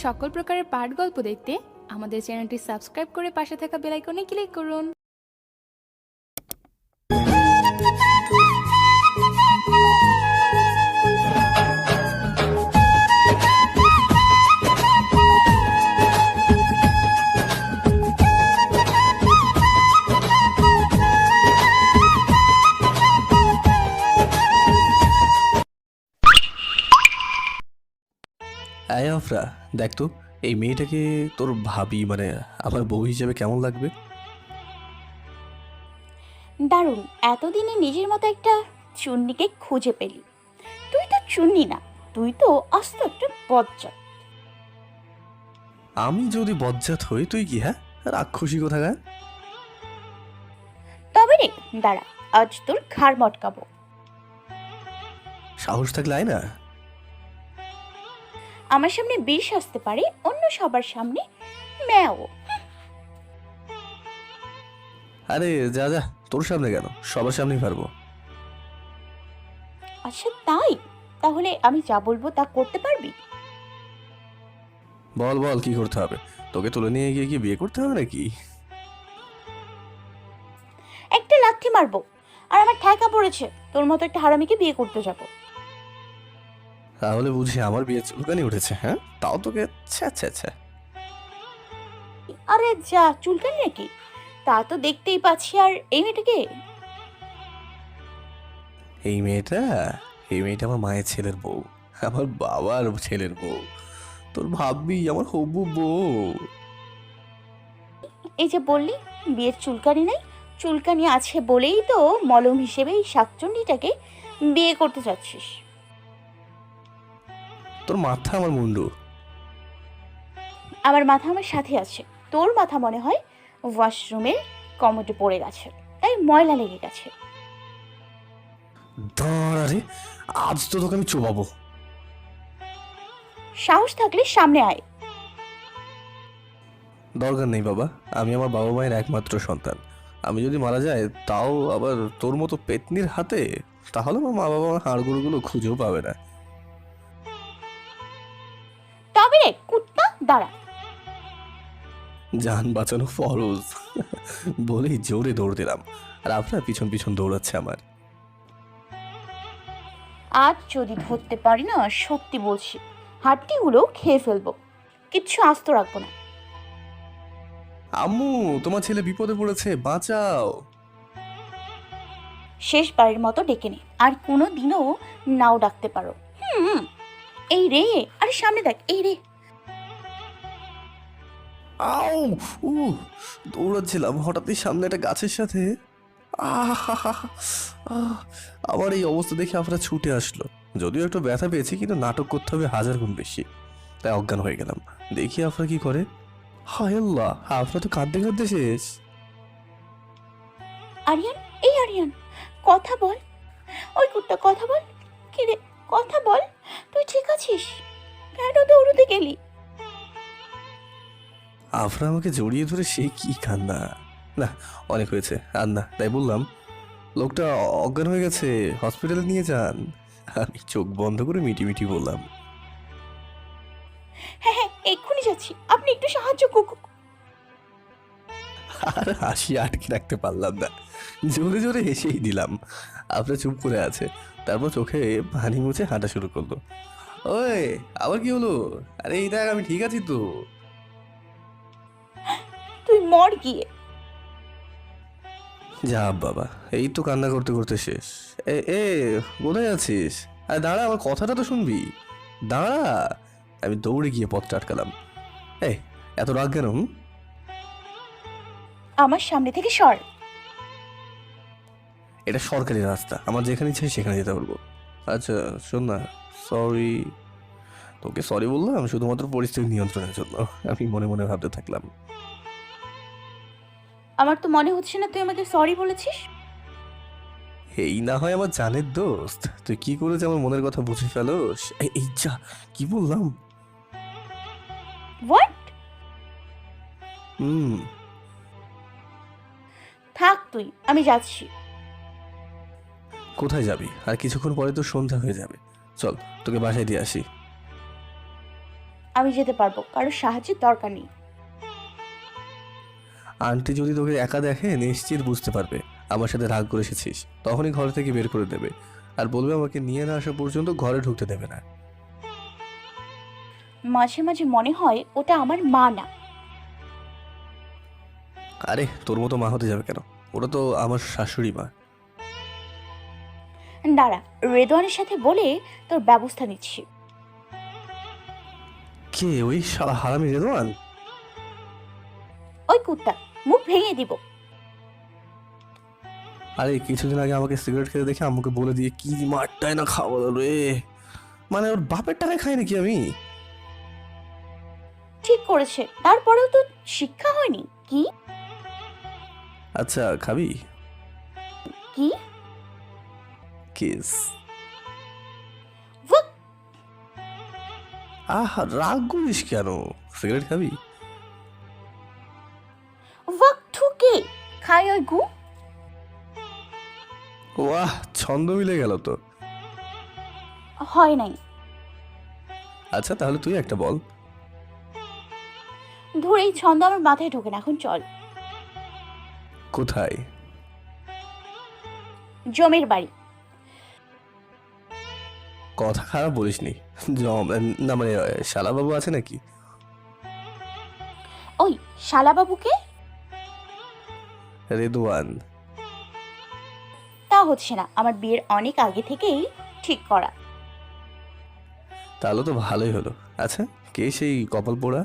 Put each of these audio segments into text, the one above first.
সকল প্রকারের পাঠ গল্প দেখতে আমাদের চ্যানেলটি সাবস্ক্রাইব করে পাশে থাকা বেল আইকনে ক্লিক করুন। আফরা, দেখ তো এই মেয়েটাকে তোর ভাবি মানে আমার বউ হিসেবে কেমন লাগবে? দারুণ, এতদিনে নিজের মতো একটা চুন্নিকে খুঁজে পেলি। তুই তো চুন্নি না, তুই তো আস্ত একটা বজ্জাত। আমি যদি বজ্জাত হই তুই কি, হ্যাঁ রাক্ষসী কোথাকার? তবে রে দাঁড়া, আজ তোর ঘাড় মটকাবো। সাহস থাকলে আয় না। আমার সামনে বিষ আসতে পারে, অন্য সবার সামনে ম্যাও। আরে যা যা, তোর সামনে কেন, সবার সামনেই পারবো। আচ্ছা তাই, তাহলে আমি যা বলবো তা করতে পারবি? বল বল, কি করতে হবে? তোকে তুলে নিয়ে গিয়ে কি বিয়ে করতে হবে নাকি? একটা লাথি মারবো আর আমার ঠেকা পড়েছে তোর মতো একটা হারামিকে বিয়ে করতে যাবো। তাহলে বুঝি আমার বিয়ে চুলকানি উঠেছে, হ্যাঁ? তাও তোকে ছ্যা ছ্যা ছ্যা। আরে যা, চুলকানি নাকি? তা তো দেখতেই পাচ্ছি। আর এই মেয়েটাকে? এই মেয়েটা এই মেয়েটা আমার মায়ের ছেলের বউ, আমার বাবার ছেলের বউ, তোর ভাববি আমার হবু বউ। এই যে বললি বিয়ের চুলকানি নাই, চুলকানি আছে বলেই তো মলম হিসেবে এই শাকচুন্নিটাকে বিয়ে করতে চাচ্ছিস। তোর মাথা আমার মুন্ডু। আমার মাথা আমার সাথে আছে, তোর মাথা মনে হয় ওয়াশরুমের কমোডে পড়ে গেছে, তাই ময়লা লেগে গেছে। দাঁড়া রে, আজ তো তোকে আমি চোবাবো। সাহস থাকলে সামনে আয়। দরকার নেই বাবা, আমি আমার বাবা মায়ের একমাত্র সন্তান। আমি যদি মারা যায় তাও আবার তোর মতো পেতনির হাতে, তাহলে আমার মা বাবা আমার হাড়গুড়োগুলো খুঁজেও পাবে না। তবে রে কুত্তা, দাঁড়া। জান বাঁচানো ফরজ বলেই জোরে দৌড় দিলাম, আর আপনার পিছন পিছন দৌড়াচ্ছে আমার। আজ যদি ধরতে পারি না, সত্যি বলছি হাড্ডিগুলো খেয়ে ফেলবো, কিচ্ছু আস্ত রাখবো না। আম্মু, তোমার ছেলে বিপদে পড়েছে, বাঁচাও। শেষবারের মতো ডেকে নে, আর কোনো দিনও নাও ডাকতে পারো। এই রে, আরে সামনে দেখ, এই রে। আউ, উ দৌড়াচ্ছিলাম, হঠাৎই সামনে একটা গাছের সাথে আহ আমার এই অবস্থা দেখে আপনারা ছুটে আসলো। যদিও একটু ব্যথা পেয়েছি, কিন্তু নাটক করতে হবে হাজার গুণ বেশি, তাই অজ্ঞান হয়ে গেলাম। দেখি আপনারা কি করে। হায় আল্লাহ, আপনারা তো কাঁদতে কাঁদতে শেষ। আরিয়ান, এই আরিয়ান, কথা বল। ওই কুত্তা কথা বল। কি রে, কথা বল। তুই ঠিক আছিস? কেন দৌড়তে গেলি? আপনারা আমাকে জড়িয়ে ধরে সেই কি কান্না। না, অনেক হয়েছে আর না, তাই বললাম লোকটা অজ্ঞান হয়ে গেছে, হসপিটালে নিয়ে যান। আমি চোখ বন্ধ করে মিটি মিটি বললাম। হ্যাঁ হ্যাঁ, এক্ষুনি যাচ্ছি, আপনি একটু সাহায্য আর হাসি আটকে রাখতে পারলাম না, জোরে জোরে হেসেই দিলাম। আপনার চুপ করে আছে, তারপর চোখে পানি মুছে হাঁটা শুরু করলো। ওই, আবার কি হলো? আরে এই দেখ, আমি ঠিক আছি তো। তুই মর গিয়ে। যা বাবা, এই তো কান্না করতে করতে শেষ। এ এ কোথায় আছিস? আরে দাঁড়া, আমার কথাটা তো শুনবি, দাঁড়া। আমি দৌড়ে গিয়ে পথটা আটকালাম। এই, এত রাগ কেন? আমার সামনে থেকে সর। এটা সরকারি রাস্তা, আমার যেখানে ইচ্ছে সেখানে যেতে পারবো। আচ্ছা শোন না, সরি। তোকে সরি বললাম শুধুমাত্র পরিস্থিতি নিয়ন্ত্রণের জন্য, আমি মনে মনে ভাবতে থাকলাম। আমার তো মনে হচ্ছে না তুই আমাকে সরি বলেছিস। এই না হয় আমার জানের দোস্ত, তুই কি করেছে আমার মনের কথা বুঝে ফেলোস। এই যা, কি বললাম? হোয়াট? হুম। থাক তুই, আমি যাচ্ছি। কোথায় যাবি? আর কিছুক্ষণ পরে তো সন্ধ্যা হয়ে যাবে। চল তোকে বাসায় দিয়ে আসি। আমি যেতে পারবো, কারোর সাহায্যের দরকার নেই। আন্টি যদি তোকে একা দেখে নিশ্চিত বুঝতে পারবে আমার সাথে রাগ করে এসেছিস, তখনই ঘর থেকে বের করে দেবে আর বলবে আমাকে নিয়ে না আসা পর্যন্ত ঘরে ঢুকতে দেবে না। মাঝে মাঝে মনে হয় ওটা আমার মা না। আরে তোর মতো মা হতে যাবে কেন, ওটা তো আমার শাশুড়ি মা। দাঁড়া, রেদওয়ানের সাথে বলে তোর ব্যবস্থা নিচ্ছি। কে ওই শালা হারামি রেদওয়ান? ওই কুত্তা, মুখ ভেঙে দিব। আরে কিছুদিন আগে আমাকে সিগারেট খেতে দেখে আম্মুকে বলে দিয়ে কি মারটাই না খাওয়ালো রে, মানে ওর বাপের টাকায় খাই নাকি আমি? ঠিক করেছে, তারপরেও তো শিক্ষা হয়নি। কি আচ্ছা খাবি? কি কিস। ওয়াক, আহ রাগ করিস কেন, সিগারেট খাবি? ওয়াক ঠুকে খাই ওই গু। ওয়াহ ছন্দ মিলে গেল তো। হয় নাই। আচ্ছা তাহলে তুই একটা বল। ধরে এই ছন্দ আমার মাথায় ঢোকে না, এখন চল। কোথায়? জমের বাড়ি। কথা খারাপ বলিসনি। না মানে শালাবাবু আছে নাকি? ওই শালাবাবুকে? রেদওয়ান। তা হচ্ছে না, আমার বিয়ের অনেক আগে থেকেই ঠিক করা। তাহলে তো ভালোই হলো। আচ্ছা কে সেই কপাল পোড়া?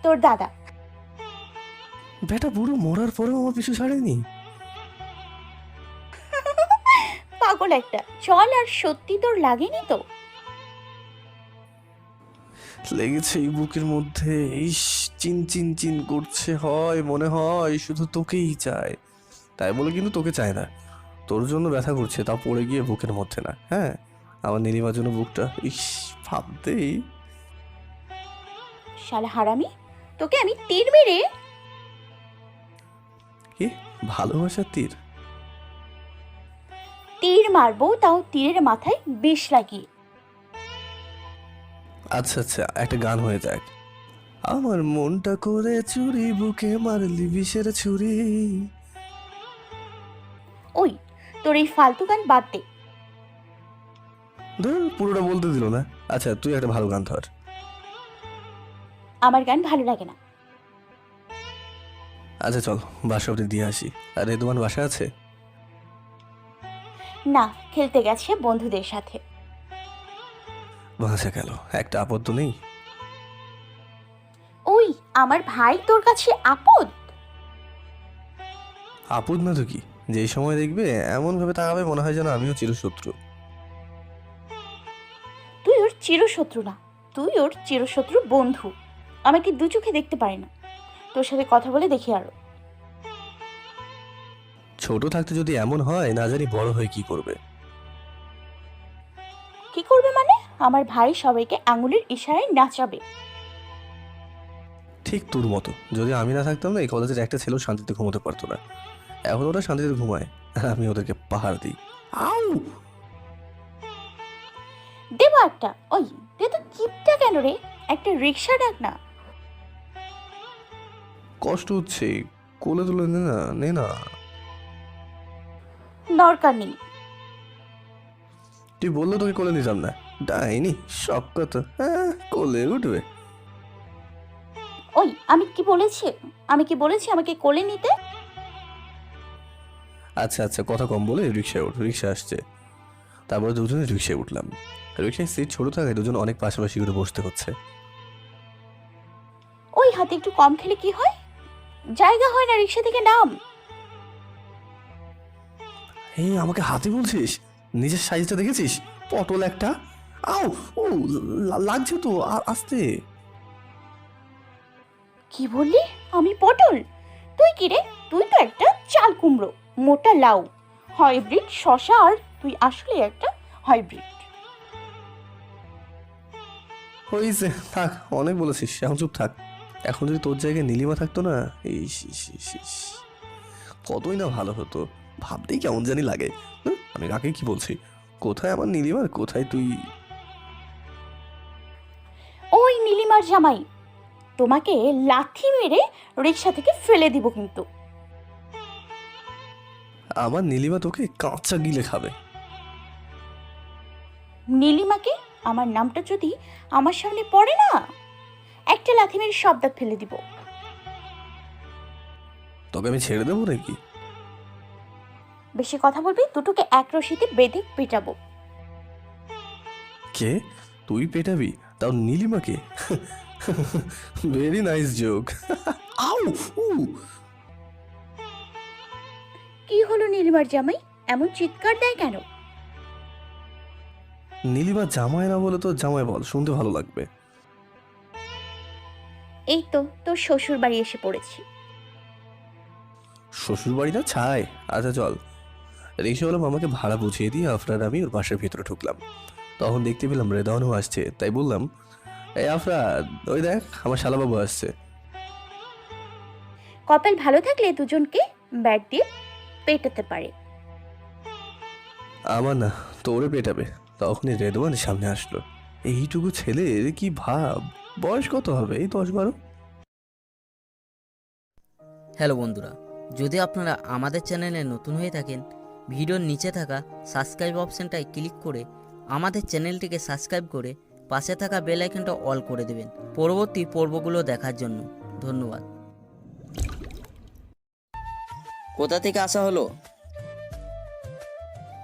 তোর দাদা। বেটা বুড়ো মরার পরেও আমার পিছু ছাড়েনি। পাগল একটা, চল। আর সত্যি তোর লাগেনি তো? লেগেছে এই বুকের মধ্যে, ইস চিন চিন চিন করছে, হয় মনে হয় শুধু তোকেই চায়। তাই বলে কিন্তু তোকে চায় না, তোর জন্য ব্যথা করছে, তা পড়ে গিয়ে বুকের মধ্যে না। হ্যাঁ আমার নীলিমার জন্য বুকটা, ইস ভাবতেই। শালা হারামি, তোকে আমি তীর মেরে। কি ভালোবাসার তীর? তীর মারবো, তাও তীরের মাথায় বিষ লাগিয়ে। আচ্ছা আচ্ছা একটা গান হয়ে যাক। আমার মনটা করে চুরি, বুকে মারলি বিষের ছুরি। ওই তোর এই ফালতু গান বাদ দে। ধর পুরোটা বলতে দিল না। আচ্ছা তুই একটা ভালো গান ধর। আমার গান ভালো লাগে না। আচ্ছা চল বাসা অব্দি দিয়ে আসি। আর রেদওয়ান বাসা আছে? না, খেলতে গেছে বন্ধুদের সাথে। বাসা গেল, একটা আপদ তো নেই। ওই আমার ভাই তোর কাছে আপদ? আপদ না তো কি, যেই সময় দেখবে এমন ভাবে তাকাবে মনে হয় যেন আমিও চিরশত্রু। তুই ওর চিরশত্রু না, তুই ওর চিরশত্রু বন্ধু। আমাকে দু চোখে দেখতে পারে না, তোর সাথে কথা বলে দেখি আরো। ছোট থাকতে যদি এমন হয়, না জানি বড় হয়ে কি করবে। কি করবে মানে? আমার ভাই সবাইকে আঙুলের ইশারায় নাচাবে। ঠিক তোর মতো, যদি আমি না থাকতাম না এই কলেজের একটা ছেলেও শান্তিতে ঘুমোতে পারতো না। এখন ওরা শান্তিতে ঘুমায় আর আমি ওদেরকে পাহাড় দিই। আউ দেবো একটা। ওই দে তো, কিপটা কেন রে? একটা রিক্সা ডাক না। কষ্ট হচ্ছে, কোলে তুলে নে না, নে না। দরকার নেই। তুই বললে তোকে কোলে নিতাম না, ডাইনি সব কথা। হ্যাঁ কোলে উঠবে। ওই আমি কি বলেছি? আমি কি বলেছি আমাকে কোলে নিতে? আচ্ছা আচ্ছা কথা কম বলে রিক্সায় উঠ, রিক্সা আসছে। তারপরে দুজনে রিক্সায় উঠলাম। রিক্সায় সিট ছোট থাকায় দুজন অনেক পাশাপাশি করে বসতে হচ্ছে। ওই হাতে একটু কম খেলে কি হয়? জায়গা হয় না, রিক্সা থেকে নাম। এই আমাকে হাতি বলছিস? নিজের সাইজটা দেখেছিস? পটল একটা। আও ও লাগছে তো, আস্তে। কি বললি? আমি পটল? তুই কি রে? তুই তো একটা চাল কুমড়ো, মোটা লাউ, হাইব্রিড শশা। আর তুই আসলে একটা হাইব্রিড। হয়েছে থাক, অনেক বলেছিস, এখন চুপ থাক। এখন যদি তোর জায়গায় নীলিমা থাকতো না, ইস ইস ইস ইস, কতই না ভালো হতো। ভাবতেই কেমন জানি লাগে। আমি কাকে কি বলছি? কোথায় আমার নীলিমা, কোথায় তুই? নীলিমার জামাই, তোমাকে লাথি মেরে রিক্সা থেকে ফেলে দিব কিন্তু। আমার নীলিমা তোকে কাঁচা গিলে খাবে। নীলিমাকে, আমার নামটা যদি আমার সামনে পড়ে না, একটা লাথি মেরে সব দাঁত ফেলে দিব। তোকে আমি ছেড়ে দেবো নাকি? বেশি কথা বলবি, দুটোকে এক রশিতে বেঁধে পেটাবো। কে? তুই পেটাবি, তাও নীলিমাকে? Very nice joke. আউ উ কি হলো নীলিমার জামাই, এমন চিৎকার দেয় কেন? নীলিমা জামাই না বলে তো জামাই বল, শুনতে ভালো লাগবে। এই তো তোর শ্বশুর বাড়ি এসে পড়েছি। শ্বশুর বাড়ি না ছাই। আচ্ছা চল। রিক্সাওয়ালা মামাকে ভাড়া বুঝিয়ে দিয়ে আফরার আমি ওর বাসার ভিতরে ঢুকলাম। তখন দেখতে পেলাম রেদওয়ানও আসছে, তাই বললাম, এই আফরাদ, ওই দেখ আমার শালাবাবু আসছে। কপাল ভালো থাকলে দুজনকে ব্যাট দিয়ে পেটাতে পারে। আমার না, তোরে পেটাবে। তখনই রেদওয়ান সামনে আসলো। এইটুকু ছেলের কি ভাব! বয়স কত হবে? এই 10-12। হ্যালো বন্ধুরা, যদি আপনারা আমাদের চ্যানেলে নতুন হয়ে থাকেন, ভিডিওর নিচে থাকা সাবস্ক্রাইব অপশানটায় ক্লিক করে আমাদের চ্যানেলটিকে সাবস্ক্রাইব করে পাশে থাকা বেল আইকনটা অল করে দেবেন পরবর্তী পর্বগুলো দেখার জন্য। ধন্যবাদ। কোথা থেকে আসা হলো?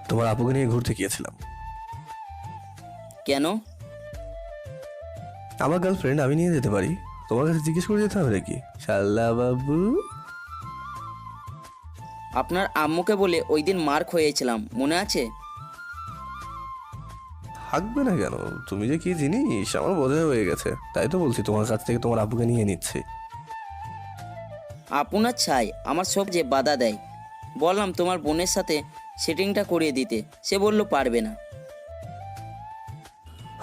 তোমার আপুকে নিয়ে ঘুরতে গিয়েছিলাম। কেন? আমার গার্লফ্রেন্ড, আমি নিয়ে যেতে পারি। তোমার কাছে জিজ্ঞেস করে যেতে হবে নাকি শালাবাবু? আপনার আম্মুকে বলে ওই দিন মার হয়েছিলাম, মনে আছে? থাকবে না কেন? তুমি যে কি জিনিস আমার বোঝা হয়ে গেছে, তাই তো বলছি তোমার কাছ থেকে তোমার আপুকে নিয়ে নিচ্ছি। আপনার ছাই আমার সব যে বাধা দেয়। বললাম তোমার বোনের সাথে সেটিংটা করিয়ে দিতে, সে বলল পারবে না।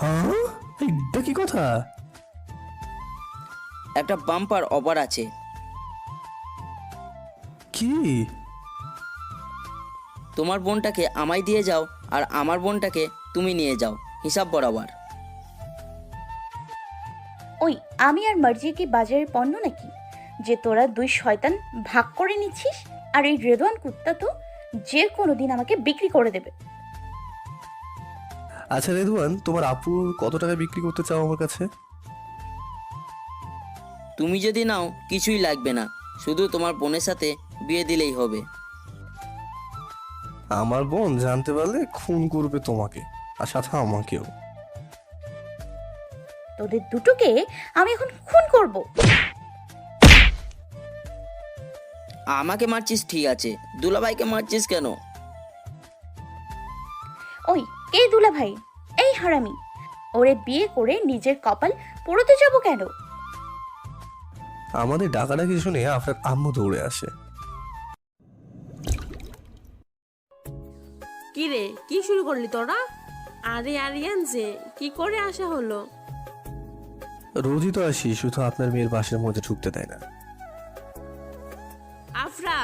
হ্যাঁ, এইটা কি কথা? একটা বাম্পার অফার আছে। কি? তোমার বোনটাকে আমায় দিয়ে যাও আর আমার বোনটাকে তুমি নিয়ে যাও, হিসাব বরাবর। ওই আমি আর মার্জি কি বাজারের পণ্য নাকি যে তোরা দুই শয়তান ভাগ করে নিচ্ছিস? আর এই রেদওয়ান কুত্তা তো যে কোনো দিন আমাকে বিক্রি করে দেবে। আচ্ছা রেদওয়ান, তোমার আপু কত টাকা বিক্রি করতে চাও আমার কাছে? তুমি যদি নাও কিছুই লাগবে না, শুধু তোমার বোনের সাথে বিয়ে দিলেই হবে। আমার বোন জানতে পারলে খুন করবে তোমাকে, আর সাথে আমাকেও। তোদের দুটোকে আমি এখন খুন করব। আমাকে মারছিস ঠিক আছে, দুলাভাইকে মারছিস কেন? ওই কে দুলা ভাই? এই হারামি, ওরে বিয়ে করে নিজের কপাল পোড়াতে যাব কেন? আমাদের ডাকাডাকি শুনে আপনার আম্মু দৌড়ে আসে। কি রে, কি শুরু করলি তোরা? আরে আরিয়ান যে কি করে আসা হলো? রোজই তো আসি, শুধু আপনার মেয়ের বাসার মধ্যে ঢুকতে দেয় না। আফরা,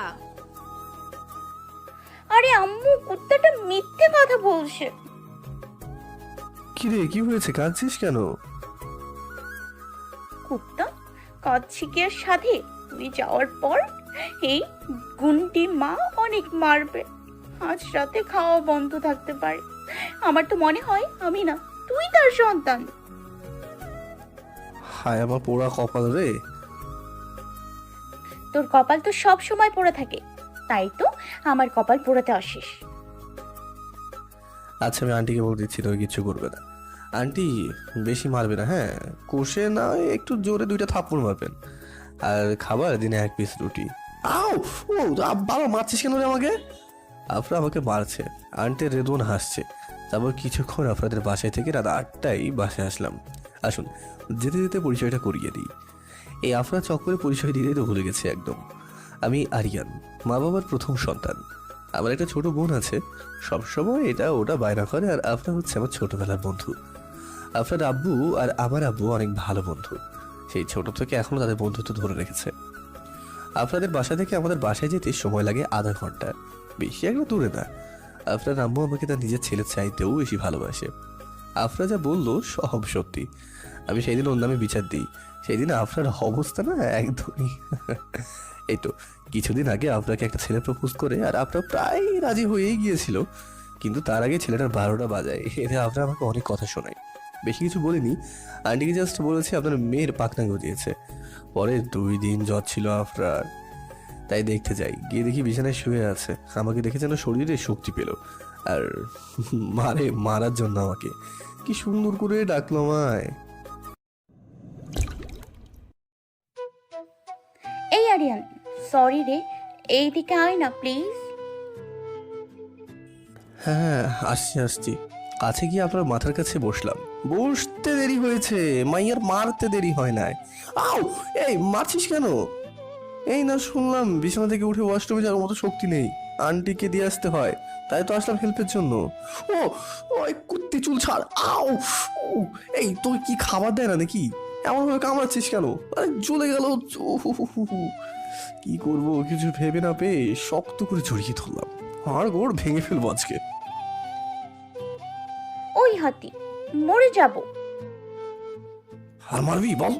আরে আম্মু, কুত্তাটা মিথ্যে কথা বলছে। কি রে, কি হয়েছে? কাঁদছিস কেন? কুত্তা কাঁদছি কি আর সাধে? তুই যাওয়ার পর এই গুন্ডি মা অনেক মারবে। আজ রাতে খাওয়া বন্ধ থাকতে পারে। আমার তো মনে হয় আমি না, তুই তার সন্তান। হায় আমার পোড়া কপাল রে। তোর কপাল তো সব সময় পোড়া থাকে, তাই তো আমার কপাল পোড়াতে আসিস। আচ্ছা আমি আন্টিকে বলে দিচ্ছি, তো কিছু করবে না। আন্টি বেশি মারবে না, হ্যাঁ? কষে না, একটু জোরে 2টা থাপ্পড় মারবেন। আর খাবার দিনে 1 পিস রুটি। আও ও বাবা, মারছিস কেন রে আমাকে? আপনারা আমাকে মারছে। আন্টি রেদওয়ান হাসছে। তারপর কিছুক্ষণ আপনাদের বাসায় থেকে রাত 8টায় বাসায় আসলাম। আসুন যেতে যেতে পরিচয়টা করিয়ে দিই। এই আফরা চক্করে পরিচয় দিতেই তো ভুলে গেছি একদম। আমি আরিয়ান, মা বাবার প্রথম সন্তান। আমার একটা ছোট বোন আছে, সবসময় এটা ওটা বায়না করে। আর আফরা হচ্ছে আমার ছোটবেলার বন্ধু। আফরার আব্বু আর আমার আব্বু অনেক ভালো বন্ধু, সেই ছোট থেকে এখনো তাদের বন্ধুত্ব ধরে রেখেছে। আপনাদের বাসা থেকে আমাদের বাসায় যেতে সময় লাগে আধা ঘন্টা, বেশি একটা দূরে না। আফরার আম্মু আমাকে তার নিজের ছেলের চাইতেও বেশি ভালোবাসে। আফরা যা বললো সব সত্যি। আমি সেই দিন ওর নামে বিচার দিই। সেই দিন আপনার অবস্থা না একদমই এই তো কিছুদিন আগে আপনাকে একটা ছেলে প্রপোজ করে, আর আপনার প্রায় রাজি হয়েই গিয়েছিল, কিন্তু তার আগে ছেলেটার 12টা বাজায়। এতে আপনার আমাকে অনেক কথা শোনায়। বেশি কিছু বলিনি, আন্টিকে জাস্ট বলেছি আপনার মেয়ের পাকনা গজিয়েছে। পরে 2 দিন জ্বর ছিল আপনার, তাই দেখতে যাই, গিয়ে দেখি বিছানায় শুয়ে আছে। আমাকে দেখে যেন শরীরে শক্তি পেল, আর মারার জন্য আমাকে কি সুন্দর করে ডাকলো আমায়। এই আরিয়ান, সরি রে, এইদিকে আয় না প্লিজ। হ্যাঁ আসছি কাছে গিয়ে আপনার মাথার কাছে বসলাম। বসতে দেরি হয়েছে, মাইয়ার মারতে দেরি হয় নাই। আও, এই মারছিস কেন? এই না শুনলাম বিছানা থেকে উঠে ওয়াশরুমে যাওয়ার মতো শক্তি নেই, আন্টিকে দিয়ে আসতে হয়, তাই তো আসলাম হেল্পের জন্য। ও ওই কুত্তি চুল ছাড়। আও ও, এই তুই কি খাবার দেয় না নাকি? এমন ভাবে কামড়াচ্ছিস কেন? আরে জ্বলে গেল। কি করবো কিছু ভেবে না পেয়ে শক্ত করে জড়িয়ে ধরলাম। হাড় গোড় ভেঙে ফেলবো আজকে। ওই হাতি, মরে যাব। আর মারবি বল?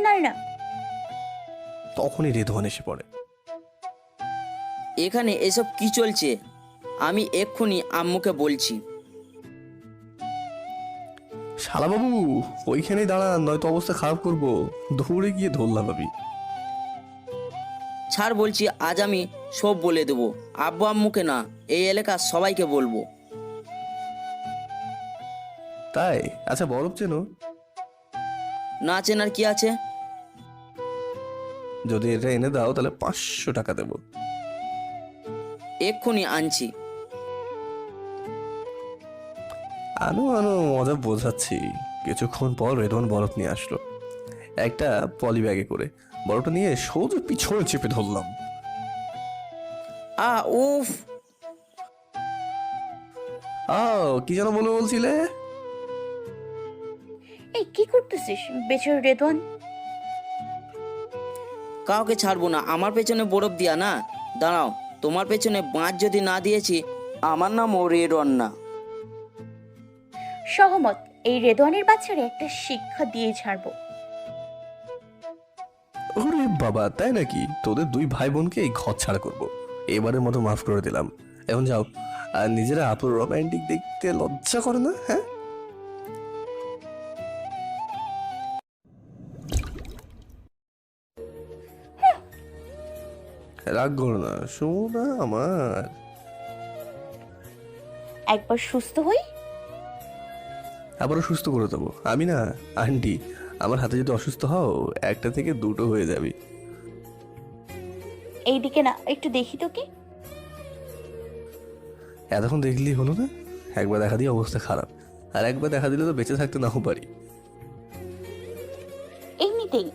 না না, তখনই রেদওয়ান এসে পড়ে। এখানে এসব কি চলছে? আমি এক্ষুনি আম্মুকে বলছি। শালাবাবু ওইখানেই দাঁড়ান, নয়তো অবস্থা খারাপ করবো। দৌড়ে গিয়ে ধরলাম আমি। ছাড় বলছি, আজ আমি সব বলে দেবো। আব্বু আম্মুকে না, এই এলাকার সবাইকে বলবো। তাই? আচ্ছা বরফ চেনো? না চেনার কি আছে? যদি এটা এনে দাও তাহলে 500 টাকা দেবো। এক্ষুনি আনছি। আনো আনো, মজা বোঝাচ্ছি। কিছুক্ষণ পর রেদওয়ান বরফ নিয়ে আসলো একটা পলি ব্যাগে করে। বরফটা নিয়ে সোজা পিছনে চেপে ধরলাম। উফ! কি যেন বলছিলে? এই কি করতেছিস বেচারা রেদওয়ান? কাউকে ছাড়বো না, আমার পেছনে বরফ দিয়া না। দাঁড়াও, তোমার পেছনে বাঁশ যদি না দিয়েছি, আমার নামও রেডওয়ান না। সহমত, এই রেদওয়ানের বাচ্চারে একটা শিক্ষা দিয়ে ছাড়বো। ওরে বাবা, তাই নাকি? তোদের 2 ভাই বোনকে এই ঘর ছাড়া করবো। এবারের মতো মাফ করে দিলাম। এখন যাও। আর নিজেরা আপুর রোমান্টিক দেখতে লজ্জা করে না? হ্যাঁ, রাগ করো না শোনা আমার। একবার সুস্থ হই। আবারও সুস্থ করে দেবো আমি না আন্টি। আমার হাতে যদি অসুস্থ হও, 1টা থেকে 2টো হয়ে যাবে। এইদিকে না, একটু দেখি তো কি। এতক্ষণ দেখলেই হলো না? একবার দেখা দিয়ে অবস্থা খারাপ, আর একবার দেখা দিলে তো বেঁচে থাকতে নাও পারি। এমনিতেই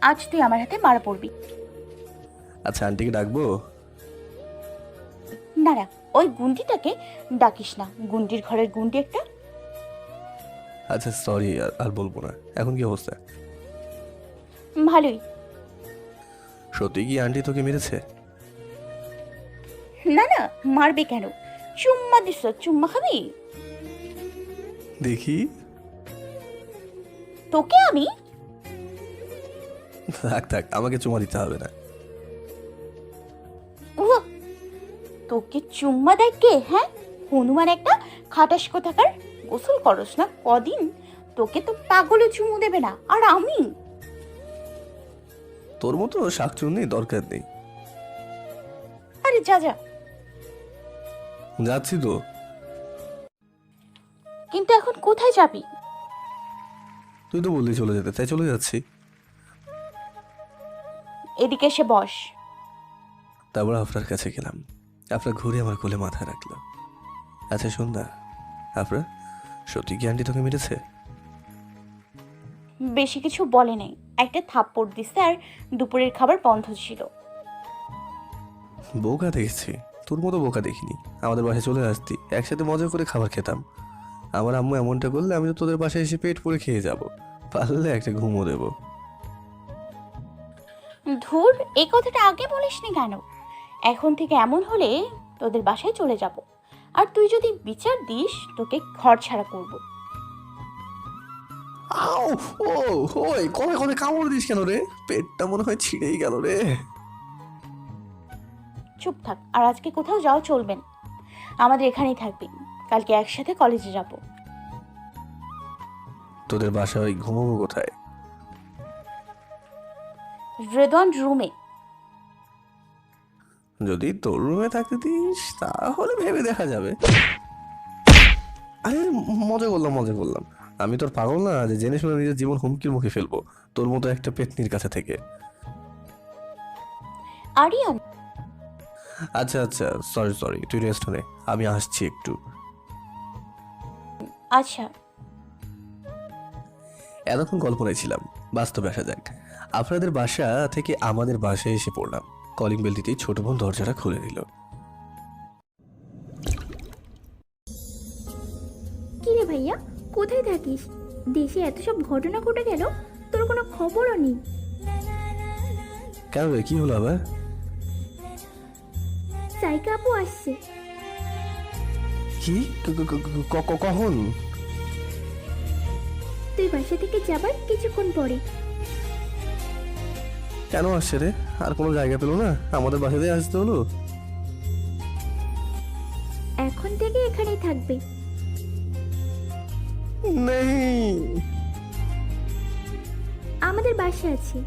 আজ তুই আমার হাতে মারা পড়বি। আচ্ছা আন্টিকে ডাকবো? না না, ওই গুন্ডিটাকে ডাকিস না, গুন্ডির ঘরের গুন্ডি একটা। আচ্ছা সরি, আর বলবো না। এখন কি অবস্থা? ভালোই। সত্যি কি আন্টি তোকে মেরেছে? না না, মারবে কেন? চুম্মা দিস, চুম্মা খাবি? দেখি। তোকে আমি? থাক আমাকে চুমা দিতে হবে না। উহ, তোকে চুম্মা দেয় কে? হ্যাঁ, হনুমান একটা খাটাস কোথাকার। গোসল করস না কদিন, তোকে তো পাগলে চুমু দেবে না। আর আমি? তোর মতো শাকচুন্নি দরকার নেই। আরে যা যা। যাচ্ছি তো। কিন্তু এখন কোথায় যাবি? তুই তো বললি চলে যেতে, তাই চলে যাচ্ছি। এদিকে এসে বস। তারপর আপনার কাছে গেলাম। আপনার ঘুরে আমার কোলে মাথা রাখলো। আচ্ছা শোন না, আপনার সত্যি কি আন্টি তোকে মেরেছে? বেশি কিছু বলে নাই, একটা থাপ্পড় দিছে, আর দুপুরের খাবার বন্ধ ছিল। বোকা দেখেছি, তোর মতো বোকা দেখিনি। আমাদের বাসায় চলে আসতি, একসাথে মজা করে খাবার খেতাম। আমার আম্মু এমনটা করলে আমি তো তোদের বাসায় এসে পেট পুরে খেয়ে যাব, পারলে একটা ঘুমও দেবো। ধুর, এই কথাটা আগে বলিসনি কেন? এখন থেকে এমন হলে তোদের বাসায় চলে যাব, আর তুই যদি বিচার দিস তোকে ঘর ছাড়া করব। আও! ও ওই কবে কবে কামড় দিস কেন রে? পেটটা মনে হয় ছিঁড়েই গেল রে। চুপ থাক, আর আজকে কোথাও যাও চলবে না, আমাদের এখানেই থাকবি। কালকে একসাথে কলেজে যাব। তোদের বাসায় ঘুমাবো কোথায়? রেদওয়ান রুমে। যদি তোর রুমে থাকতে দিস তাহলে ভেবে দেখা যাবে। আরে মজা করলাম। আমি তোর পাগল না যে জেনে শুনে নিজের জীবন হুমকির মুখে ফেলবো তোর মতো একটা পেতনির কাছে থেকে। আরিয়ান, আচ্ছা সরি তুই রেস্ট নে, আমি আসছি একটু। আচ্ছা। এতক্ষণ কল্পনায় ছিলাম, বাস্তবে আসা যাক। আপনাদের বাসা থেকে আমাদের বাসায় এসে পড়লাম। কলিং বেল দিতেই ছোট বোন দরজাটা খুলে দিল। কি রে ভাইয়া, কোথায় থাকিস? দেশে এত সব ঘটনা ঘটে গেল, তোর কোনো খবরও নেই। কেন রে, কি হলো আবার? সাইকা আপু আসছে। কি? কখন? তুই বাসা থেকে যাবার কিছুক্ষণ পরে। কেন আসছে রে? আর কোনো জায়গা পেলো না, আমাদের বাসাতেই আসতে হলো। এখন থেকে এখানেই থাকবে। নেই, আমাদের বাসা আছে,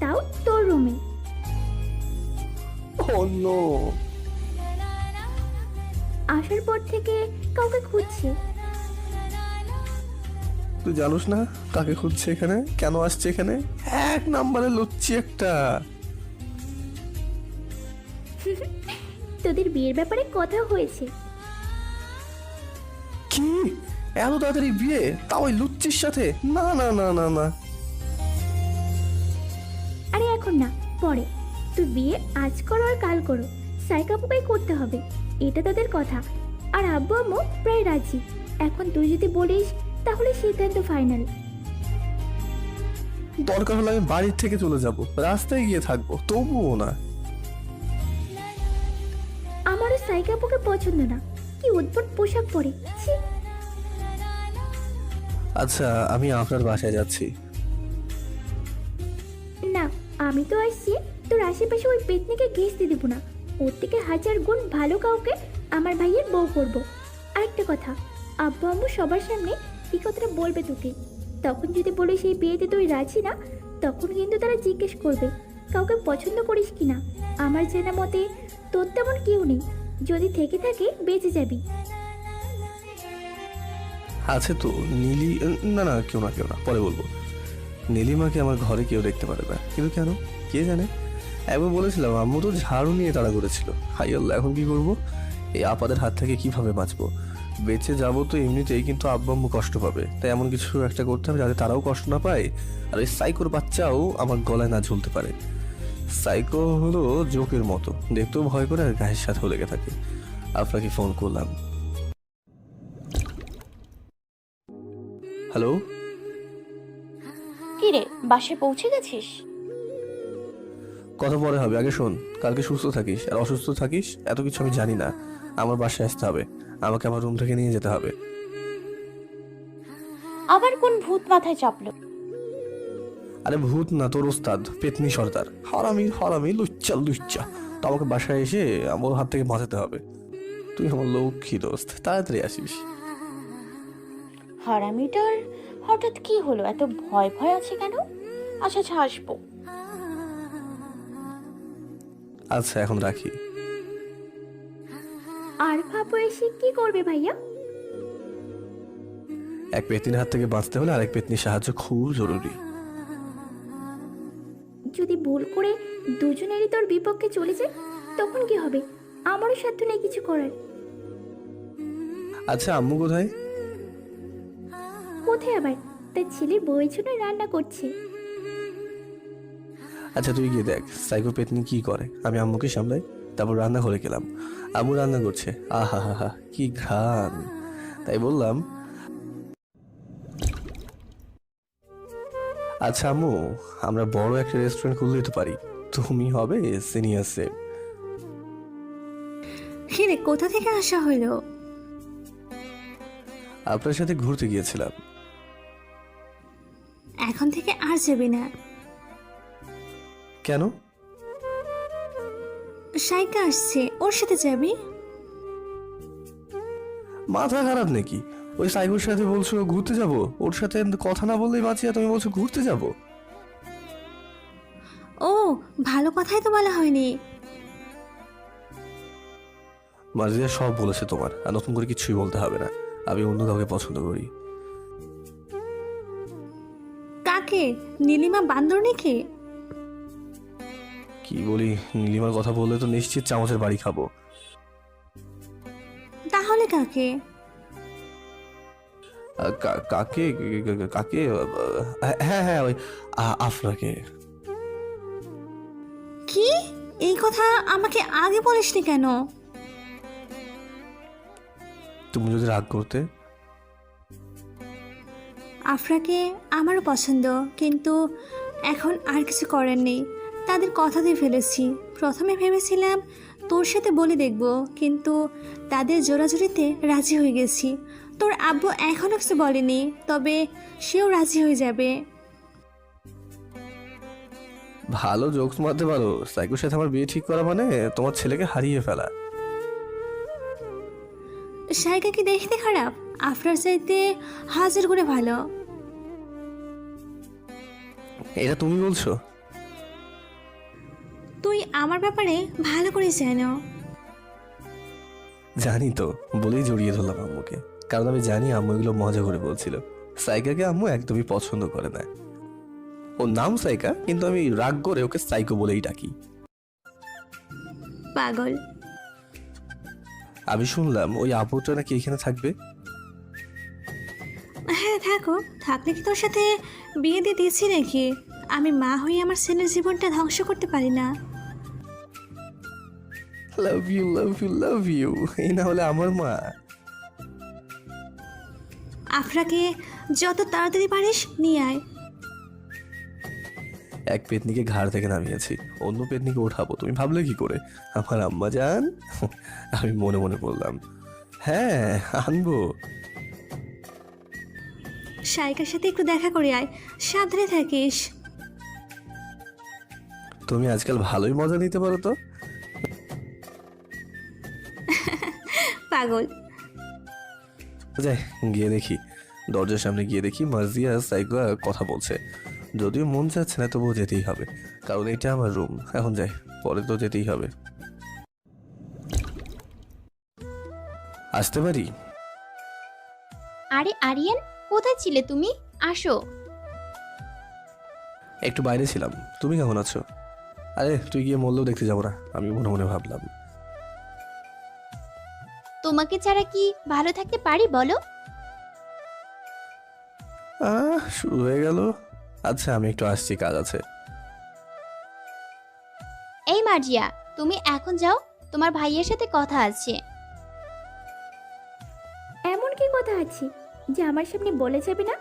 তাও তোর রুমে। অন্য আসার পর থেকে কাউকে খুঁজছে। তুই জানোস না কাকে খুঁজছে এখানে, কেন আসছে এখানে? এক নাম্বারে লুচ্ছি একটা। তোদের বিয়ের ব্যাপারে কথা হয়েছে। কি? এত তাড়াতাড়ি বিয়ে, তাও ওই লুচ্চির সাথে? না না না না না। আরে এখন না, পরে। তুই বিয়ে আজ করো আর কাল করো, সাইকা আপুকেই করতে হবে, এটা তাদের কথা। আর আব্বু আম্মু প্রায় রাজি। এখন তুই যদি বলিস তাহলে সিদ্ধান্ত ফাইনাল। দরকার হলে আমি বাড়ির থেকে চলে যাব, রাস্তায় গিয়ে থাকবো, তবুও না। আমারও সাইকা আপুকে পছন্দ না, কি উদ্ভট পোশাক পরে, ছি। আচ্ছা আমি আপনার বাসায় যাচ্ছি। না, আমি তো আসছি, তোর আশেপাশে ওই পেতনিকে ঘেঁচতে দেবো না। ওর থেকে 1000 গুণ ভালো কাউকে আমার ভাইয়ের বউ করব। আরেকটা কথা, আব্বু আম্মু সবার সামনে এই কথাটা বলবে তোকে। তখন যদি বলে সেই বিয়েতে তুই রাজি না, তখন কিন্তু তারা জিজ্ঞেস করবে কাউকে পছন্দ করিস কি না। আমার জানা মতে তোর তেমন কেউ নেই, যদি থেকে থাকে বেঁচে যাবি। আছে তো নীলি। না না, কেউ না, পরে বলবো। নীলিমাকে আমার ঘরে কেউ দেখতে পারে না, কিন্তু কেন কে জানে। একবার বলেছিলাম, আম্মু তো ঝাড়ু নিয়ে তাড়া করেছিল। হাই আল্লাহ, এখন কি করব? এই আপাদের হাত থেকে কিভাবে বাঁচবো? বেঁচে যাবো তো এমনিতেই, কিন্তু আব্বু আম্মু কষ্ট পাবে, তাই এমন কিছু একটা করতে হবে যাতে তারাও কষ্ট না পায়, আর ওই সাইকোর বাচ্চাও আমার গলায় না ঝুলতে পারে। সাইকো হলো জোকের মতো, দেখতেও ভয় করে আর গায়ের সাথেও লেগে থাকে। আপনাকে ফোন করলাম। হ্যালো, কি রে, বাসে পৌঁছে গেছিস? কথা পরে হবে, আগে শোন। কালকে সুস্থ থাকিস আর অসুস্থ থাকিস এত কিছু আমি জানি না। আমার বাসায় আসতে হবে, আমাকে আমার রুম থেকে নিয়ে যেতে হবে। আবার কোন ভূত মাথায় চাপলো? আরে ভূত না, তোর ওস্তাদ পেতনি সর্দার, হারামি লুচ্চা। তো আমাকে বাসায় এসে আমার হাত থেকে বাঁচাতে হবে। তুই আমার লক্ষ্মী দোস্ত, তাড়াতাড়ি আসিস। হারামিটার হঠাৎ কি হলো, এত ভয় আছে কেন? আচ্ছা আসবো। আচ্ছা এখন রাখি। আর ভাবো এসে কি করবে ভাইয়া? এক পেতনির হাত থেকে বাঁচতে হলে আরেক পেতনির সাহায্য খুব জরুরি। যদি ভুল করে দুজনেরই তোর বিপক্ষে চলে যায়, তখন কি হবে? আমারও সাধ্য নেই কিছু করার। আচ্ছা আম্মু কোথায়? কোথায় আবার? তার ছেলের বউয়ের জন্য রান্না করছে। আচ্ছা তুই গিয়ে দেখ সাইকো পেতনি কি করে, আমি আম্মুকে সামলাই। তারপর রান্না করে গেলাম, আম্মু রান্না করছে, আহা হা হা কি ঘ্রাণ। তাই বললাম, আচ্ছা আম্মু, আমরা বড় একটা রেস্টুরেন্ট খুলে দিতে পারি, তুমি হবে সিনিয়র শেফ। কিরে, কোথা থেকে আসা হলো? আপনার সাথে ঘুরতে গিয়েছিলাম। এখন থেকে আর যাবি না। কেন? সাইকা আসছে, ওর সাথে যাবি? মাথা খারাপ নাকি? ওই সাইকোর সাথে বলছো ঘুরতে যাব, ওর সাথে কথা না বললেই বাঁচিয়া তুমি বলছো ঘুরতে যাব। ও, ভালো কথাই তো বলা হয়নি। মার্জিয়া সব বলেছে তোমার, আর নতুন করে কিছুই বলতে হবে না। আমি অন্য কাউকে পছন্দ করি। কাকে? নীলিমা বান্দরনিকে? কি বলি, নীলিমার কথা বললে তো নিশ্চিত চামচের বাড়ি খাবো। তাহলে কাকে? কাকে? কাকে? হ্যাঁ হ্যাঁ, ওই আফরাকে। কি? এই কথা আমাকে আগে বলিসনি কেন? তুমি যদি রাগ করতে। আফরাকে আমারও পছন্দ, কিন্তু এখন আর কিছু করার নেই। তাদের কথা দিয়ে ফেলেছি। প্রথমে ভেবেছিলাম তোর সাথে বলে দেখব, কিন্তু তাদের জোরাজুরিতে রাজি হয়ে গেছি। তোর আব্বু এখনও কিছু বলেনি, তবে সেও রাজি হয়ে যাবে। ভালো জোকস মারতে পারো। সাইকোর সাথে আমার বিয়ে ঠিক করা মানে তোমার ছেলেকে হারিয়ে ফেলা। সাইকা কি দেখতে খারাপ? আফরার চাইতে হাজার করে ভালো। এটা তুমি বলছো? তুই আমার ব্যাপারে ভালো করে জানো। জানি তো, বলেই জড়িয়ে ধরলাম আম্মুকে। কারণ আমি জানি আম্মু এগুলো মজা করে বলছিল। সাইকাকে আম্মু একদমই পছন্দ করে না। ওর নাম সাইকা, কিন্তু আমি রাগ করে ওকে সাইকো বলেই ডাকি। পাগল। আমি শুনলাম ওই আপুটা নাকি এখানে থাকবে। হ্যাঁ থাকো, থাকলে কি তোর সাথে বিয়ে দিয়ে দিয়েছি নাকি? আমি মা হয়ে আমার ছেলের জীবনটা ধ্বংস করতে পারি না। Love you love you love you, এই না হলে আমার মা। আফরাকে যত তাড়াতাড়ি পারিস নিয়ে আয়। এক পেতনিকে ঘাড় থেকে নামিয়েছি, অন্য পেতনিকে ওঠাবো তুমি ভাবলে কি করে? আমার আম্মা জান। আমি মনে মনে বললাম, হ্যাঁ আনবো। সাইকার সাথে একটু দেখা করে আয়, সাবধানে থাকিস। তুমি আজকাল ভালোই মজা নিতে পারো তো। পাগল। যাই গিয়ে দেখি, দরজার সামনে গিয়ে দেখি মার্জিয়া সাইকো কথা বলছে। যদিও মন চাচ্ছে না, তবুও যেতেই হবে, কারণ এটা আমার রুম। এখন যাই, পরে তো যেতেই হবে। আসতে পারি? আরে আরিয়ান, কোথায় ছিলে তুমি? আসো। একটু বাইরে ছিলাম। তুমি কেমন আছো? আরে তুই গিয়ে মরলেও দেখতে যাবো না, আমি মনে মনে ভাবলাম। তোমাকে ছাড়া কি ভালো থাকতে পারি বলো? শুরু হয়ে গেল। আচ্ছা আমি একটু আসছি, কাজ আছে। এই মার্জিয়া, তুমি এখন যাও, তোমার ভাইয়ের সাথে কথা আছে। এমন কি কথা আছে যে আমার সামনে বলে যাবে না?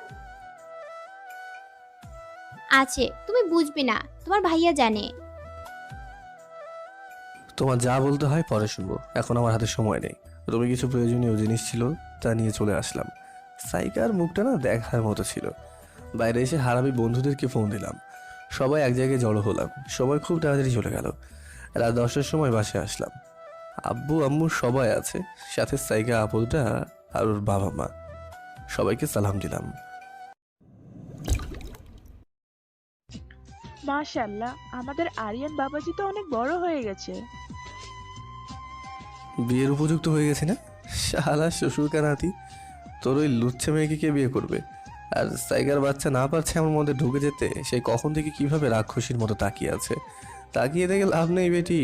আছে, তুমি বুঝবে না, তোমার ভাইয়া জানে। তোমার যা বলতে হয় পরে শুনবো, এখন আমার হাতে সময় নেই। রুমে কিছু প্রয়োজনীয় জিনিস ছিল, তা নিয়ে চলে আসলাম। সাইকার মুখটা না দেখার মতো ছিল। বাইরে এসে হারামি বন্ধুদেরকে ফোন দিলাম। সবাই এক জায়গায় জড়ো হলাম। সময় খুব তাড়াতাড়ি চলে গেল। রাত 10টার সময় বাসায় আসলাম। আব্বু আম্মু সবাই আছে, সাথে সাইকা আপুটা আর ওর বাবা মা। সবাইকে সালাম দিলাম। মাশাআল্লাহ, আমাদের আরিয়ান বাবাজি তো অনেক বড় হয়ে গেছে। বিয়ের উপযুক্ত হয়ে গেছে না? শালা শ্বশুরকা নাতি, তোর ওই লুচ্ছা মেয়েকে কে বিয়ে করবে? আর সাইগার বাচ্চা না পারছে আমার মধ্যে ঢুকে যেতে। সে কখন থেকে কিভাবে রাক্ষসীর মতো তাকিয়ে আছে। তাকিয়ে দেখে লাভ নেই বেটি,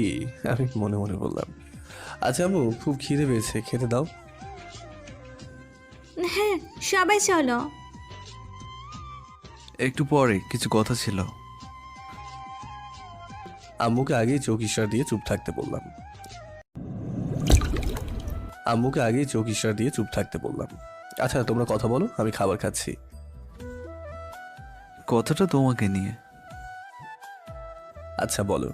আমি মনে মনে বললাম। আচ্ছা আম্মু, খুব খিদে পেয়েছে, খেতে দাও। হ্যাঁ সবাই চলো। একটু পরে কিছু কথা ছিল। আম্মুকে আগেই চোখ ইশারা দিয়ে চুপ থাকতে বললাম। আচ্ছা তোমরা কথা বলো, আমি খাবার খাচ্ছি। কথাটা তোমাকে নিয়ে। আচ্ছা বলো।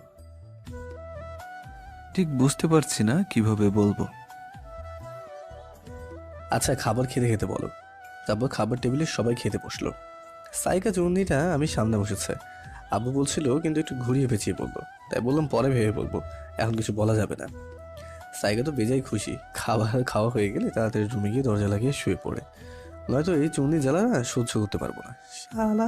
ঠিক বুঝতে পারছি না কিভাবে বলবো। আচ্ছা খাবার খেতে খেতে বলো। তারপর খাবার টেবিলে সবাই খেতে বসলো। সাইকা চুন্নিটা আমি সামনে বসেছে। আব্বু বলছিল কিন্তু একটু ঘুরিয়ে পেঁচিয়ে বললো, তাই বললাম পরে ভেবে বলবো, এখন কিছু বলা যাবে না। সাইকা তো বেজায় খুশি, খাওয়া হয়ে গেলে তাড়াতাড়ি রুমে গিয়ে দরজা লাগিয়ে শুয়ে পড়ে, নয়তো এই চুন্নি জ্বালা না সহ্য করতে পারবো না শালা।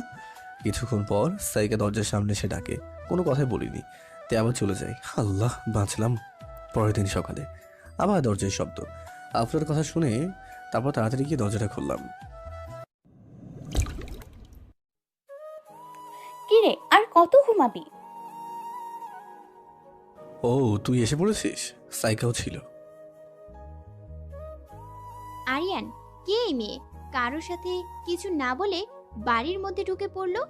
কিছুক্ষণ পর সাইকা দরজার সামনে এসে ডাকে, কোনো কথাই বলিনি, তাই আবার চলে যাই। আল্লাহ বাঁচলাম। পরের দিন সকালে আবার দরজায় শব্দ। আফরার কথা শুনে তারপর তাড়াতাড়ি গিয়ে দরজাটা খুললাম। কিরে আর কত ঘুমাবি? ও তুই এসে পড়েছিস? সাইকাও ছিল। আরিয়ান, কে এই মেয়ে? কারোর সাথে কিছু না বলে বাড়ির মধ্যে ঢুকে পড়লো।